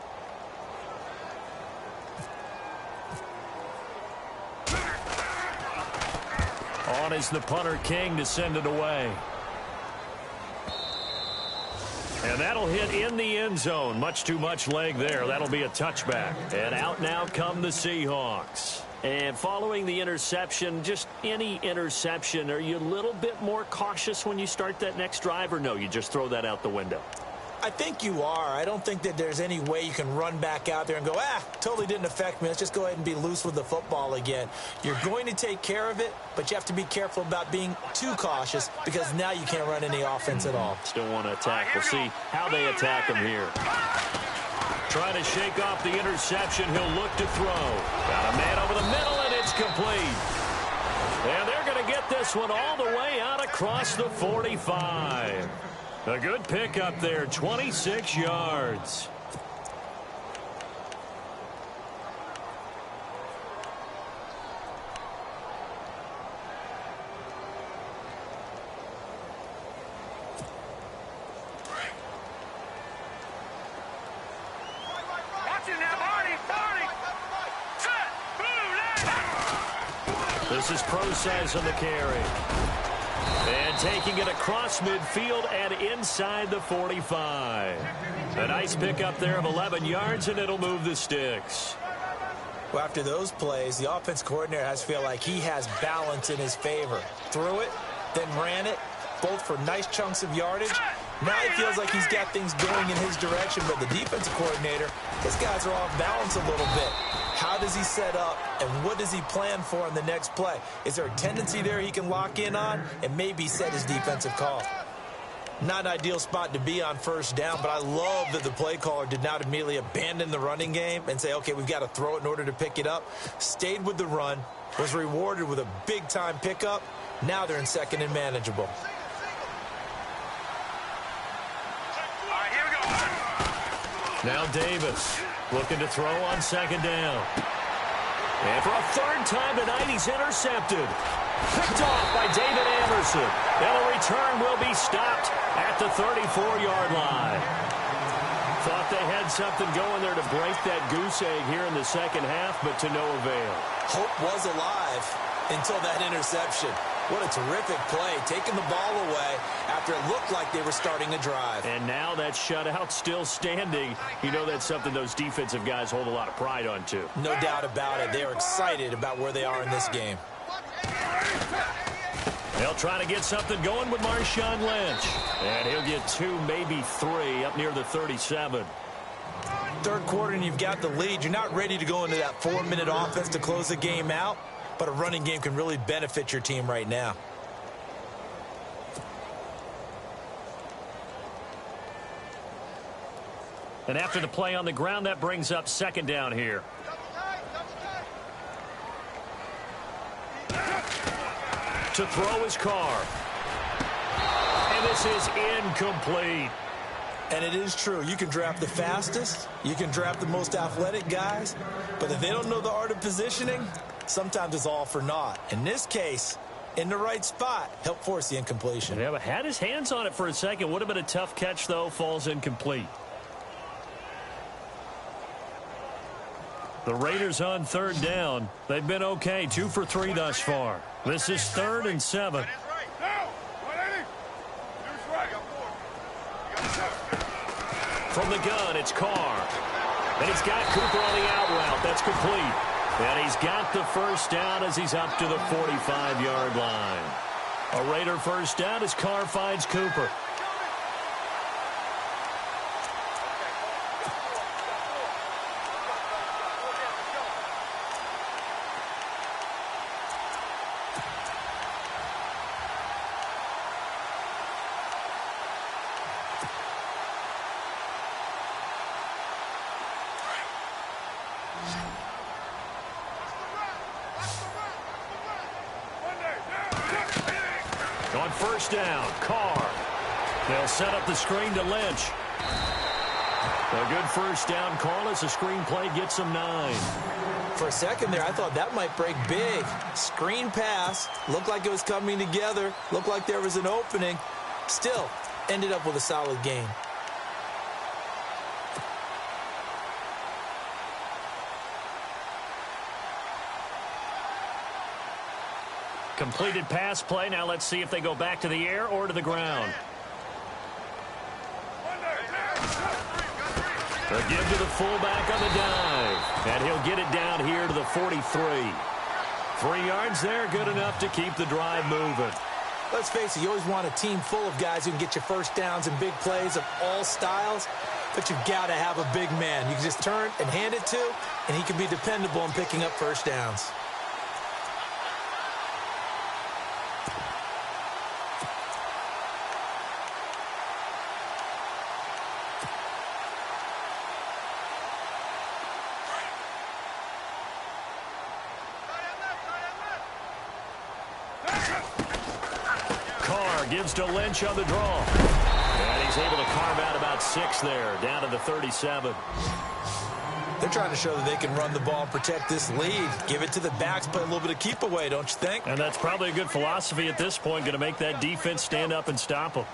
On is the punter, King, to send it away. And that'll hit in the end zone. Much too much leg there. That'll be a touchback. And out now come the Seahawks. And following the interception, just any interception, are you a little bit more cautious when you start that next drive, or no, you just throw that out the window? I think you are. I don't think that there's any way you can run back out there and go, totally didn't affect me. Let's just go ahead and be loose with the football again. You're going to take care of it, but you have to be careful about being too cautious because now you can't run any offense at all. Still want to attack. We'll see how they attack him here. Trying to shake off the interception. He'll look to throw. Got a man over the middle, and it's complete. And they're going to get this one all the way out across the 45. A good pickup there, 26 yards. This is Process on the carry. And taking it across midfield and inside the 45. A nice pickup there of 11 yards, and it'll move the sticks. Well, after those plays, the offense coordinator has to feel like he has balance in his favor. Threw it, then ran it, both for nice chunks of yardage. Now he feels like he's got things going in his direction, but the defensive coordinator, his guys are off balance a little bit. How does he set up, and what does he plan for on the next play? Is there a tendency there he can lock in on and maybe set his defensive call? Not an ideal spot to be on first down, but I love that the play caller did not immediately abandon the running game and say, okay, we've got to throw it in order to pick it up. Stayed with the run, was rewarded with a big-time pickup. Now they're in second and manageable. Now Davis looking to throw on second down. And for a third time tonight, he's intercepted. Picked off by David Anderson. And a return will be stopped at the 34-yard line. Thought they had something going there to break that goose egg here in the second half, but to no avail. Hope was alive until that interception. What a terrific play, taking the ball away after it looked like they were starting a drive. And now that shutout still standing. You know that's something those defensive guys hold a lot of pride on, too. No doubt about it. They are excited about where they are in this game. They'll try to get something going with Marshawn Lynch. And he'll get 2, maybe 3, up near the 37. Third quarter and you've got the lead. You're not ready to go into that 4-minute offense to close the game out, but a running game can really benefit your team right now. And after the play on the ground, that brings up second down here. To throw his Carr. And this is incomplete. And it is true. You can draft the fastest. You can draft the most athletic guys. But if they don't know the art of positioning, sometimes it's all for naught. In this case, in the right spot, help force the incompletion. Yeah, but had his hands on it for a second. Would have been a tough catch, though. Falls incomplete. The Raiders on third down. They've been okay. 2 for 3 thus far. This is 3rd and 7. From the gun, it's Carr. And he's got Cooper on the out route. That's complete. And he's got the first down as he's up to the 45-yard line. A Raider first down as Carr finds Cooper. On first down, Carr. They'll set up the screen to Lynch. A good first down call as the screen play gets them 9. For a second there, I thought that might break big. Screen pass. Looked like it was coming together. Looked like there was an opening. Still, ended up with a solid gain. Completed pass play. Now let's see if they go back to the air or to the ground. A give to the fullback on the dive. And he'll get it down here to the 43. 3 yards there, good enough to keep the drive moving. Let's face it, you always want a team full of guys who can get you first downs and big plays of all styles, but you've got to have a big man. You can just turn and hand it to, and he can be dependable in picking up first downs. Gives to Lynch on the draw. And he's able to carve out about 6 there, down to the 37. They're trying to show that they can run the ball and protect this lead. Give it to the backs, play a little bit of keep away, don't you think? And that's probably a good philosophy at this point, going to make that defense stand up and stop them.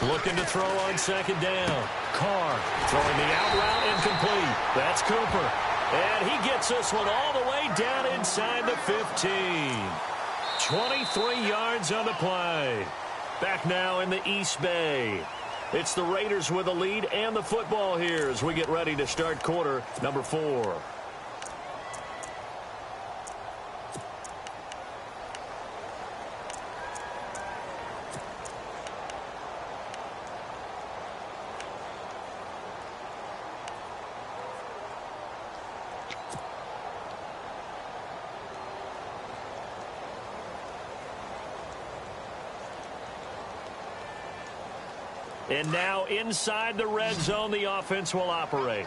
Looking to throw on second down. Carr throwing the out route incomplete. That's Cooper. And he gets this one all the way down inside the 15. 23 yards on the play. Back now in the East Bay. It's the Raiders with the lead and the football here as we get ready to start quarter number 4. And now inside the red zone, the offense will operate.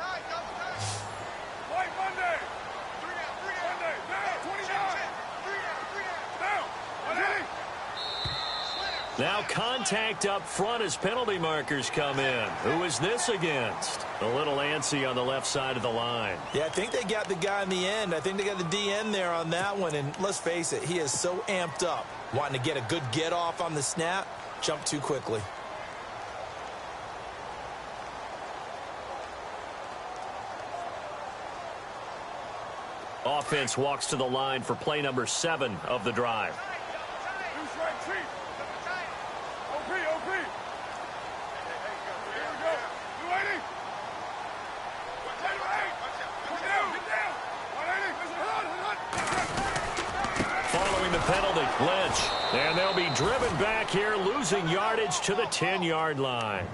Now contact up front as penalty markers come in. Who is this against? A little antsy on the left side of the line. Yeah, I think they got the guy in the end. I think they got the DN there on that one. And let's face it, he is so amped up, wanting to get a good get off on the snap, jump too quickly. Offense walks to the line for play number 7 of the drive. Following the penalty, Lynch. And they'll be driven back here, losing yardage to the 10-yard line.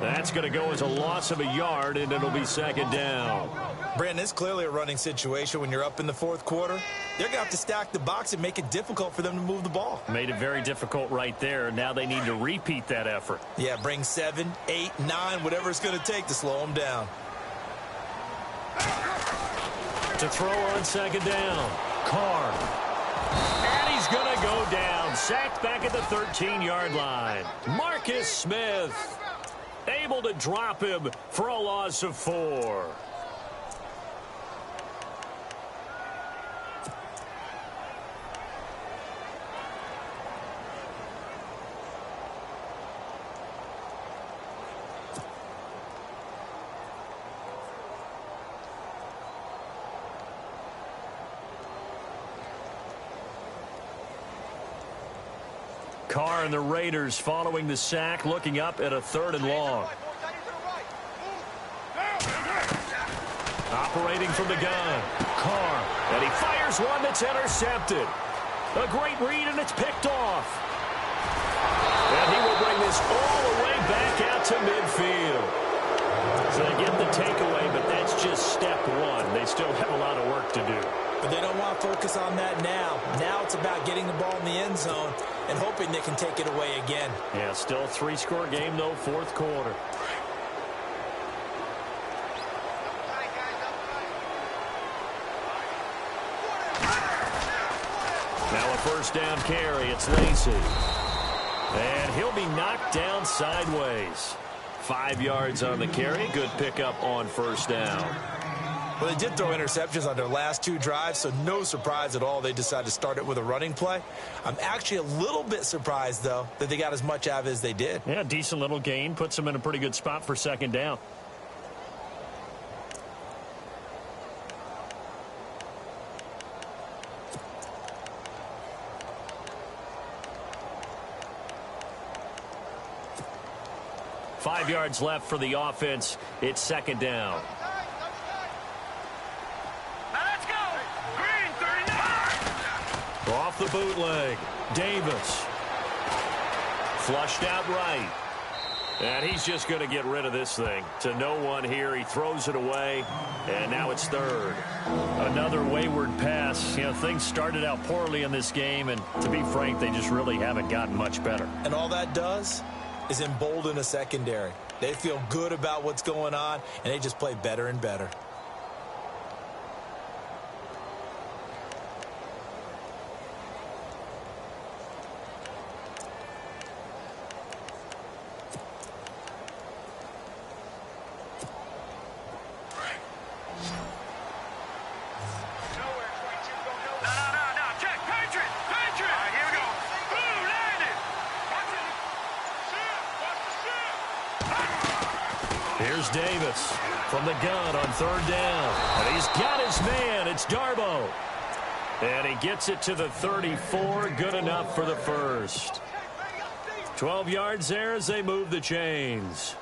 That's going to go as a loss of a yard, and it'll be second down. Brandon, it's clearly a running situation when you're up in the fourth quarter. They're going to have to stack the box and make it difficult for them to move the ball. Made it very difficult right there. Now they need to repeat that effort. Yeah, bring 7, 8, 9, whatever it's going to take to slow them down. To throw on second down, Carr. And he's going to go down. Sacked back at the 13-yard line. Marcus Smith able to drop him for a loss of 4. Carr and the Raiders following the sack, looking up at a 3rd and long. Operating from the gun, Carr, and he fires one that's intercepted. A great read, and it's picked off. And he will bring this all the way back out to midfield. So they get the takeaway, but that's just step 1. They still have a lot of work to do. But they don't want to focus on that now. Now it's about getting the ball in the end zone and hoping they can take it away again. Yeah, still a 3-score game, though, fourth quarter. Now a first down carry. It's Lacey. And he'll be knocked down sideways. 5 yards on the carry. Good pickup on first down. Well, they did throw interceptions on their last 2 drives, so no surprise at all they decided to start it with a running play. I'm actually a little bit surprised, though, that they got as much out of it as they did. Yeah, decent little gain. Puts them in a pretty good spot for second down. Five yards left for the offense. It's second down. Off the bootleg, Davis. Flushed out right. And he's just going to get rid of this thing. To no one here. He throws it away. And now it's 3rd. Another wayward pass. You know, things started out poorly in this game. And to be frank, they just really haven't gotten much better. And all that does is embolden a secondary. They feel good about what's going on, and they just play better and better. Here's Davis from the gun on 3rd down. And he's got his man. It's Darbo. And he gets it to the 34. Good enough for the first. 12 yards there as they move the chains.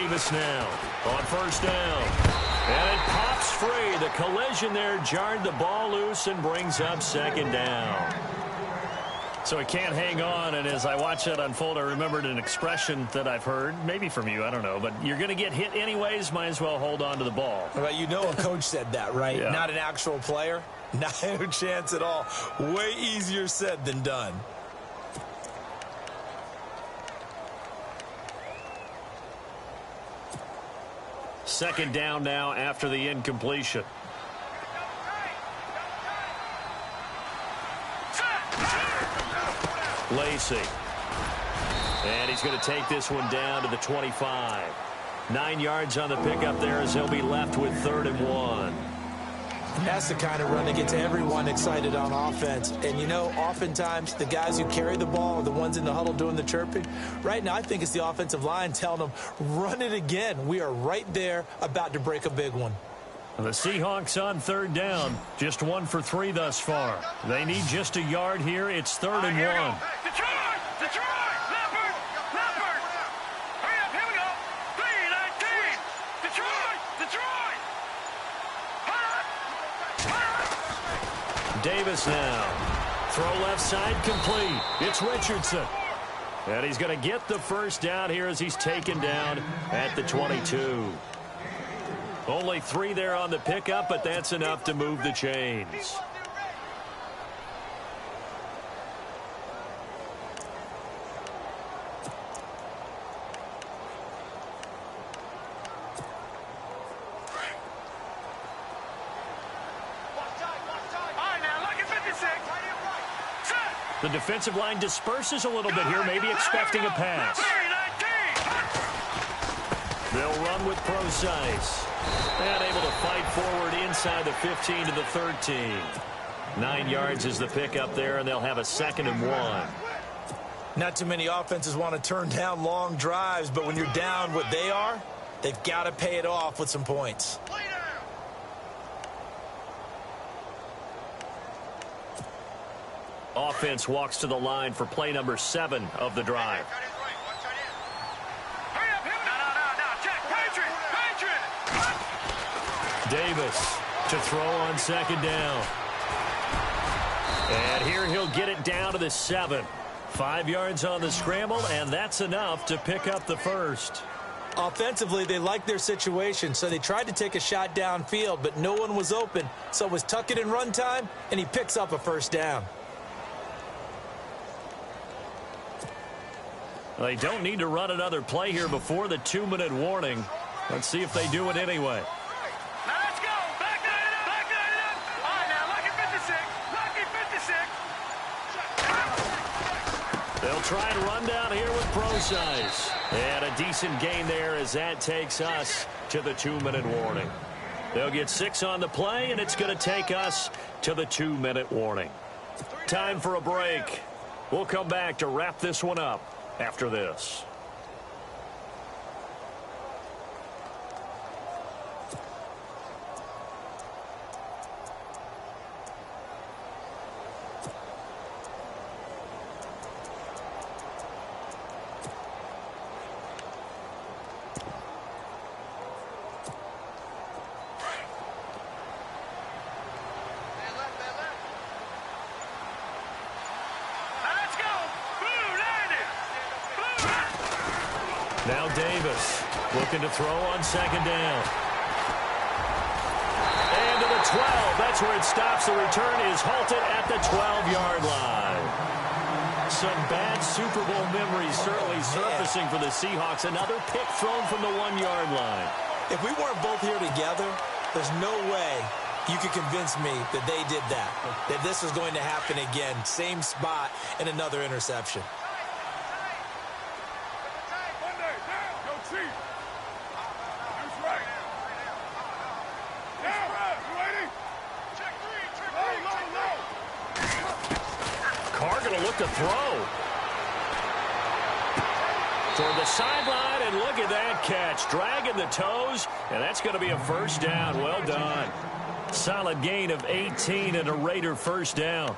Davis now on first down. And it pops free. The collision there jarred the ball loose and brings up second down. So he can't hang on, and as I watch that unfold, I remembered an expression that I've heard, maybe from you, I don't know, but you're going to get hit anyways, might as well hold on to the ball. Well, you know a coach said that, right? Yeah. Not an actual player. No chance at all. Way easier said than done. Second down now after the incompletion. Lacey. And he's going to take this one down to the 25. 9 yards on the pickup there as he'll be left with 3rd and 1. That's the kind of run that gets everyone excited on offense. And, you know, oftentimes the guys who carry the ball are the ones in the huddle doing the chirping. Right now, I think it's the offensive line telling them, run it again. We are right there about to break a big one. The Seahawks on 3rd down. Just 1 for 3 thus far. They need just a yard here. It's 3rd and 1. Detroit! Detroit! Leopard! Leopard! Hurry up, here we go! 3-19! Detroit! Detroit! Davis now. Throw left side complete. It's Richardson. And he's going to get the first down here as he's taken down at the 22. Only 3 there on the pickup, but that's enough to move the chains. The defensive line disperses a little bit here, maybe expecting a pass. They'll run with Procise. And able to fight forward inside the 15 to the 13. 9 yards is the pickup there, and they'll have a 2nd and 1. Not too many offenses want to turn down long drives, but when you're down what they are, they've got to pay it off with some points. Offense walks to the line for play number 7 of the drive. Davis to throw on 2nd down. And here he'll get it down to the 7. 5 yards on the scramble, and that's enough to pick up the first. Offensively, they liked their situation, so they tried to take a shot downfield, but no one was open. So it was tuck it in run time, and he picks up a first down. They don't need to run another play here before the 2-minute warning. Let's see if they do it anyway. Now let's go. Back it up. Back it up. All right, now, lucky 56. Lucky 56. They'll try and run down here with Procise. And a decent gain there as that takes us to the 2-minute warning. They'll get 6 on the play, and it's going to take us to the 2-minute warning. Time for a break. We'll come back to wrap this one up after this. Now Davis looking to throw on 2nd down. And to the 12. That's where it stops. The return is halted at the 12-yard line. Some bad Super Bowl memories certainly surfacing for the Seahawks. Another pick thrown from the 1-yard line. If we weren't both here together, there's no way you could convince me that they did that this was going to happen again. Same spot and another interception. To throw toward the sideline, and look at that catch, dragging the toes, and that's going to be a first down. Well done. Solid gain of 18 and a Raider first down.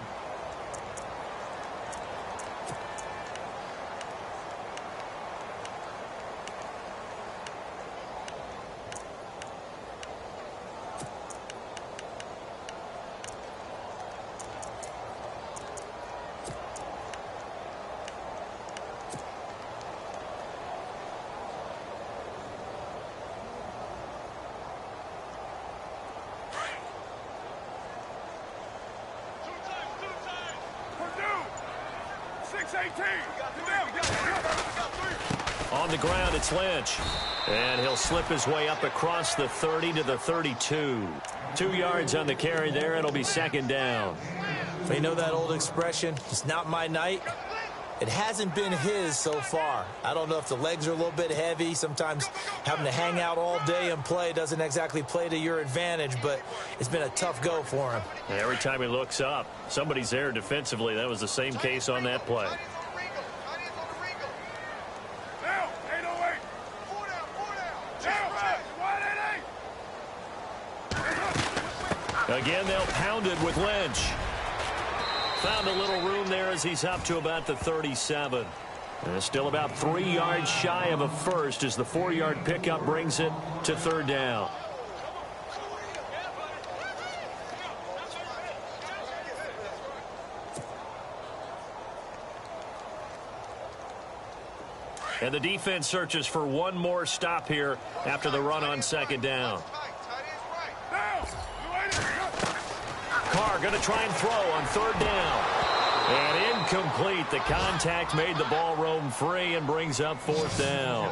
On the ground, it's Lynch. And he'll slip his way up across the 30 to the 32. 2 yards on the carry there. It'll be second down. You know that old expression, it's not my night? It hasn't been his so far. I don't know if the legs are a little bit heavy. Sometimes having to hang out all day and play doesn't exactly play to your advantage, but it's been a tough go for him. And every time he looks up, somebody's there defensively. That was the same case on that play. Again, they'll pound it with Lynch. Found a little room there as he's up to about the 37. And still about 3 yards shy of a first as the 4-yard pickup brings it to third down. And the defense searches for one more stop here after the run on second down. Carr going to try and throw on third down. And incomplete. The contact made the ball roam free and brings up fourth down.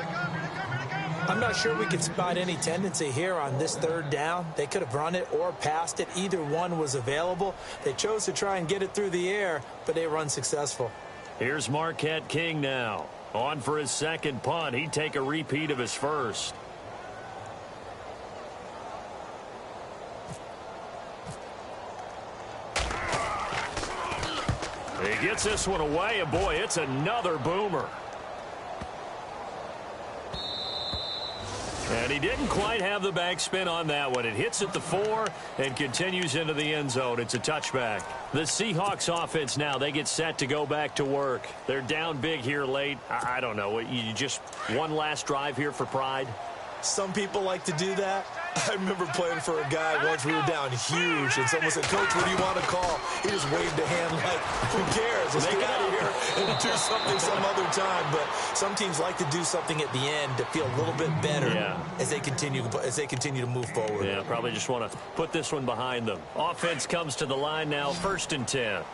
I'm not sure we could spot any tendency here on this third down. They could have run it or passed it. Either one was available. They chose to try and get it through the air, but they were unsuccessful. Here's Marquette King now. On for his second punt. He'd take a repeat of his first. He gets this one away, and boy, it's another boomer. And he didn't quite have the backspin on that one. It hits at the 4 and continues into the end zone. It's a touchback. The Seahawks offense now, they get set to go back to work. They're down big here late. I don't know. You just one last drive here for pride? Some people like to do that. I remember playing for a guy once. We were down huge, and someone said, "Coach, what do you want to call?" He just waved a hand like, "Who cares? Let's get out of here and do something some other time." But some teams like to do something at the end to feel a little bit better as they continue to move forward. Yeah, probably just want to put this one behind them. Offense comes to the line now, 1st and 10.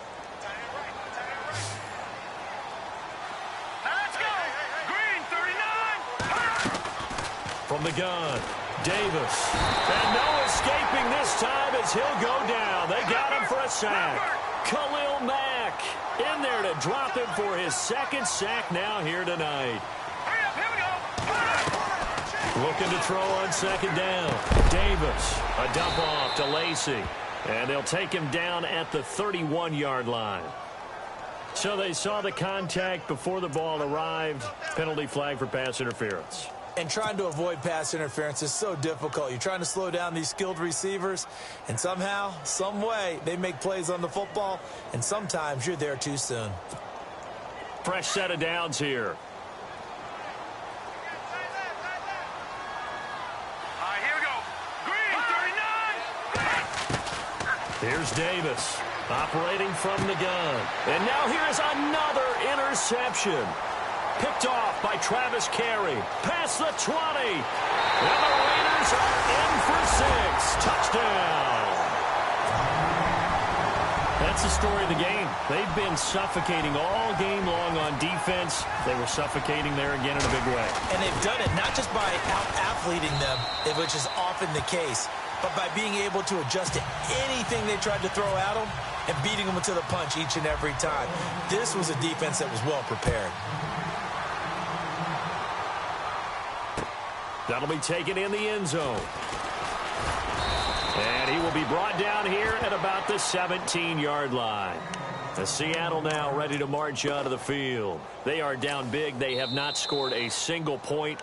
From the gun, Davis. And no escaping this time as he'll go down. They got him for a sack. Khalil Mack in there to drop him for his second sack now here tonight. Looking to throw on second down. Davis, a dump off to Lacey. And they'll take him down at the 31-yard line. So they saw the contact before the ball arrived. Penalty flag for pass interference. And trying to avoid pass interference is so difficult. You're trying to slow down these skilled receivers, and somehow, some way, they make plays on the football, and sometimes you're there too soon. Fresh set of downs here. Here we go. Green, 39. Here's Davis operating from the gun. And now here's another interception. Picked off by Travis Carey. Past the 20. And the Raiders are in for 6. Touchdown. That's the story of the game. They've been suffocating all game long on defense. They were suffocating there again in a big way. And they've done it not just by out-athleting them, which is often the case, but by being able to adjust to anything they tried to throw at them and beating them to the punch each and every time. This was a defense that was well prepared. That'll be taken in the end zone. And he will be brought down here at about the 17-yard line. The Seattle now ready to march out of the field. They are down big. They have not scored a single point.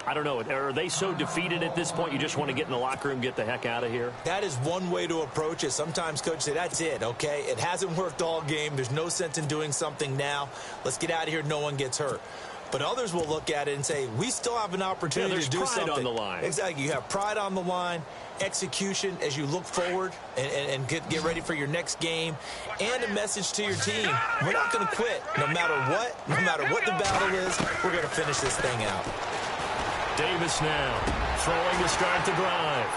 I don't know. Are they so defeated at this point you just want to get in the locker room, get the heck out of here? That is one way to approach it. Sometimes coaches say, that's it, okay? It hasn't worked all game. There's no sense in doing something now. Let's get out of here. No one gets hurt. But others will look at it and say, we still have an opportunity to do something. There's pride on the line. Exactly. You have pride on the line, execution as you look forward and get ready for your next game, and a message to your team. We're not going to quit. No matter what the battle is, we're going to finish this thing out. Davis now throwing to start the drive.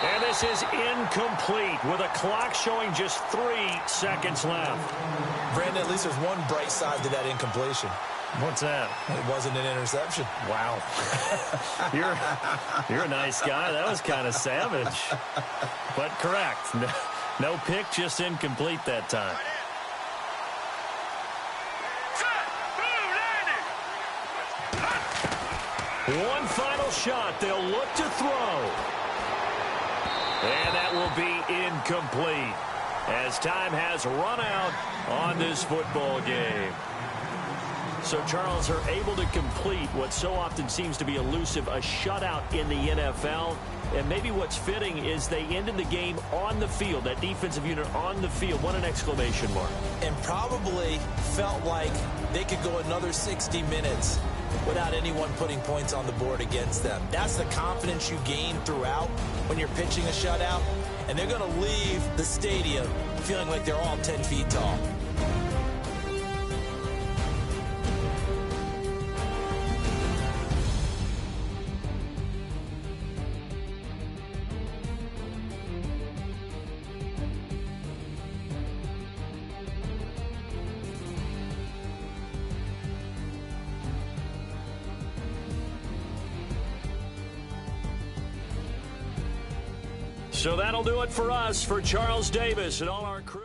And this is incomplete with a clock showing just 3 seconds left. Brandon, at least there's one bright side to that incompletion. What's that? It wasn't an interception. Wow. You're a nice guy. That was kind of savage. But correct. No pick, just incomplete that time. One final shot. They'll look to throw. And that will be incomplete as time has run out on this football game. So, Charles, are able to complete what so often seems to be elusive, a shutout in the NFL. And maybe what's fitting is they ended the game on the field, that defensive unit on the field. What an exclamation mark. And probably felt like they could go another 60 minutes without anyone putting points on the board against them. That's the confidence you gain throughout when you're pitching a shutout. And they're going to leave the stadium feeling like they're all 10 feet tall. So that'll do it for us, for Charles Davis and all our crew.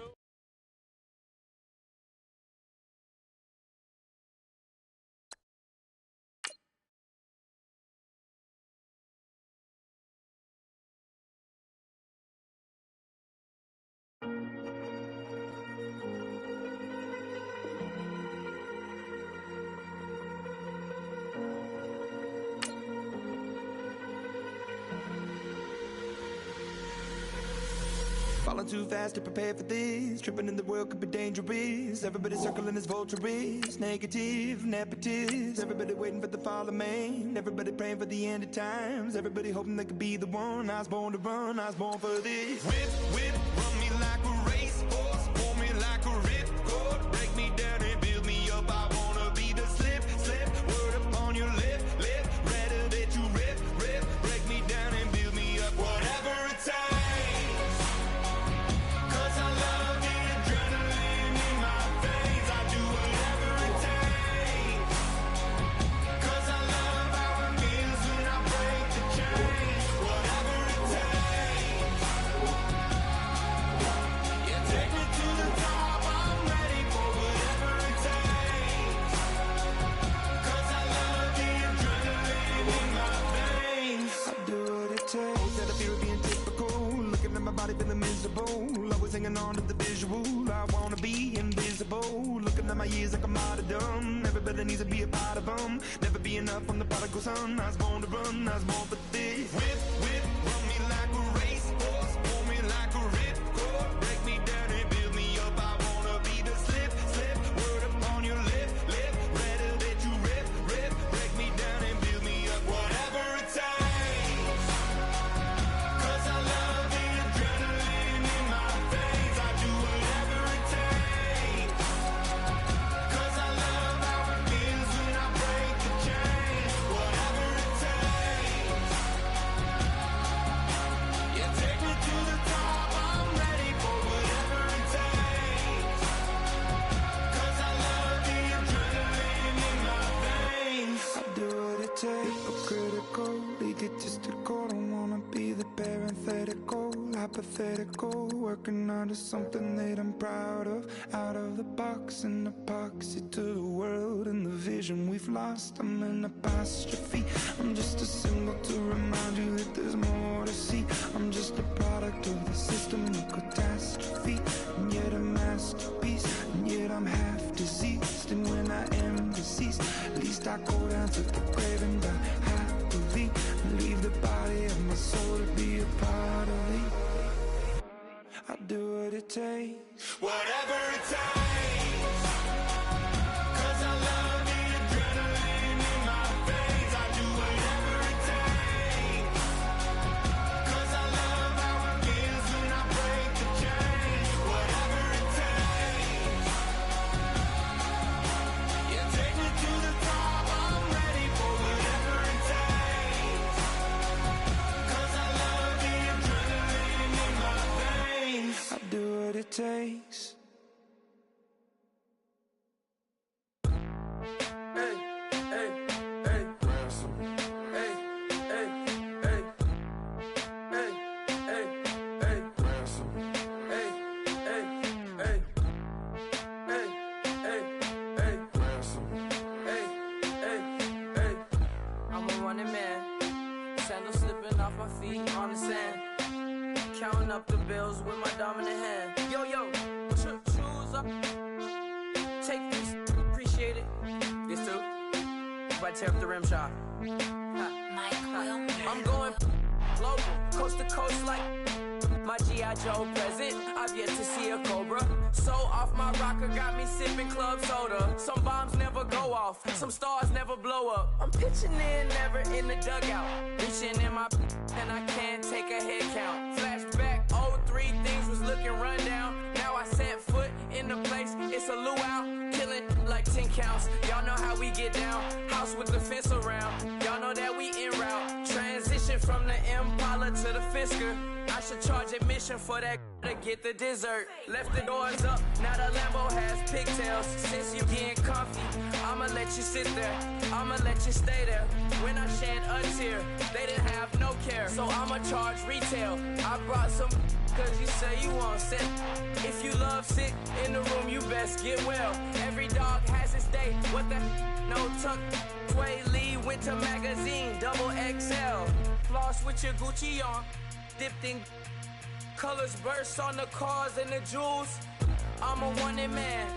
Falling too fast to prepare for this. Tripping in the world could be dangerous. Everybody circling as vultures. Negative, nepotist. Everybody waiting for the fall of man. Everybody praying for the end of times. Everybody hoping they could be the one. I was born to run, I was born for this. Whip, whip, run me like a racehorse. Pull me like a ripcord. Break me down and build me up. I wanna be the slip, slip. Word upon your lip, lip. Rather that you rip, rip. Break me down and build me up. Whatever it takes. Feeling miserable, always hanging on to the visual. I wanna be invisible, looking at my years like I'm martyrdom. Everybody needs to be a part of them. Never be enough from the prodigal son. I was born to run, I was born for this. Whip, whip, run me like a racehorse. Pull me like a ripcord. Break me down and build me up. I wanna be the slip, slip. Word upon your lip, lip. Rather that you rip, rip. Break me down and build me up. Whatever it takes. 'Cause I love the adrenaline in my veins. I do whatever it takes. 'Cause I love how it feels when I break the chains. Whatever it takes. Yeah, take me to the top. I'm ready for whatever it takes. 'Cause I love the adrenaline in my veins. I do what it takes. Critical, egotistical. Don't wanna be the parenthetical, hypothetical. Working under something that I'm proud of. Out of the box, an epoxy to the world and the vision we've lost. I'm an apostrophe. I'm just a symbol to remind you that there's more to see. I'm just a product of the system of catastrophe. And yet a masterpiece. And yet I'm half diseased. And when I am deceased, at least I go down to the grave and die happily. And leave the body of my soul to be a part of me. I do what it takes. Whatever it takes. 'Cause I love the adrenaline in my veins. I do whatever it takes. 'Cause I love how it feels when I break the chains. Whatever it takes. Yeah, take me to the top. I'm ready for whatever it takes. 'Cause I love the adrenaline. pills with my dominant hand. Yo, choose up. Take this, appreciate it. This too. If I tear up the rim shot. I'm going global, coast to coast like my G.I. Joe present. I've yet to see a Cobra. So off my rocker got me sipping club soda. Some bombs never go off, some stars never blow up. I'm pitching in, never in the dugout. Reaching in my and I can't take a head count. Flashback, 03, things was looking run down. Now I set foot in the place, it's a luau. Killing like 10 counts. Y'all know how we get down. House with the fence around. Y'all know that we en route. Transition from the Impala to the Fisker. I should charge admission for that to get the dessert. Left the doors up, now the Lambo has pigtails. Since you getting comfy, I'ma let you sit there. I'ma let you stay there. When I shed a tear, they didn't have no care. So I'ma charge retail. I brought some cause you say you want set. If you love sick in the room, you best get well. Every dog has its day. What the no tuck. Sway Lee Winter Magazine, double XL. Floss with your Gucci on. Dipped in colors burst on the cars and the jewels. I'm a wanted man.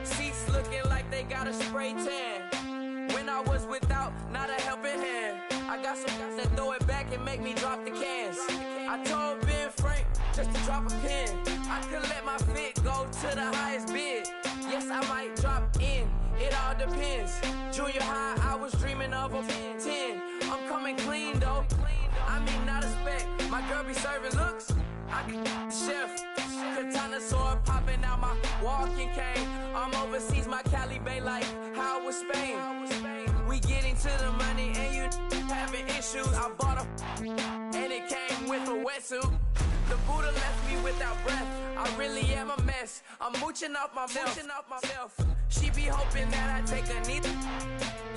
Seats looking like they got a spray tan. When I was without, not a helping hand. I got some guys that throw it back and make me drop the cans. I told Ben Frank just to drop a pin. I could let my fit go to the highest bid. Yes, I might drop in. It all depends. Junior high, I was dreaming of a 10. I'm coming clean though. I mean, not a spec. My girl be serving looks. I can chef. Katana sword popping out my walking cane. I'm overseas, my Cali Bay like how was Spain. We getting to the money and you having issues. I bought a and it came with a wetsuit. The Buddha left me without breath. I really am a mess. I'm mooching off myself. She be hoping that I take a knee.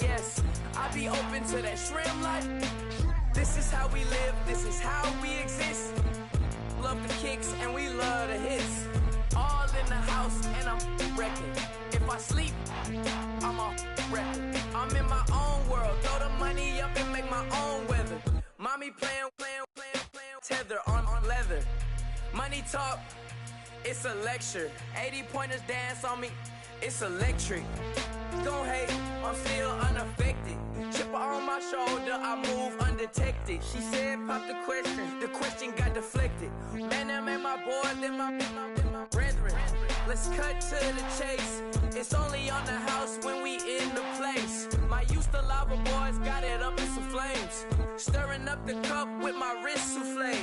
Yes, I be open to that shrimp life. This is how we live, this is how we exist. Love the kicks and we love the hits. All in the house and I'm wrecking. If I sleep, I'm a wrecking. I'm in my own world, throw the money up and make my own weather. Mommy playing, tether on leather. Money talk, it's a lecture. 80 pointers dance on me, it's electric. Don't hate, I'm still unaffected. Chipper on my shoulder, I move undetected. She said, pop the question got deflected. Man, I'm in my boy, then my brethren. Let's cut to the chase. It's only on the house when we in the place. My used to lava boys got it up in some flames. Stirring up the cup with my wrist souffle.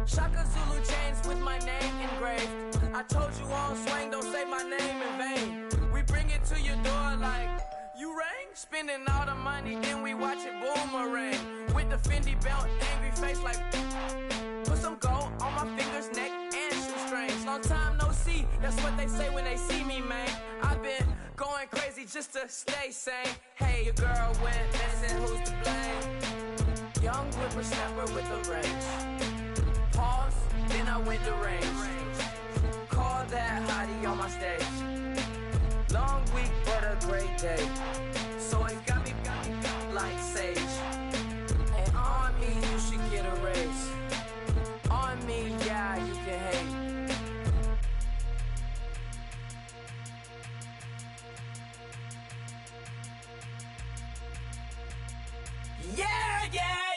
Shaka Zulu chains with my name engraved. I told you on swing, don't say my name in vain. We bring it to your door like, you rang? Spending all the money, then we watch it boomerang. With the Fendi belt, angry face like, put some gold on my fingers, neck, and shoestrings. Long time no see, that's what they say when they see me, man. I've been going crazy just to stay sane. Hey, your girl went missing, who's to blame? Young whippersnapper with a range. Pause, then I went to range. Call that hottie on my stage. Long week, but a great day. So it got me like sage. And on me, you should get a raise. On me, yeah, you can hate. Yeah, yeah!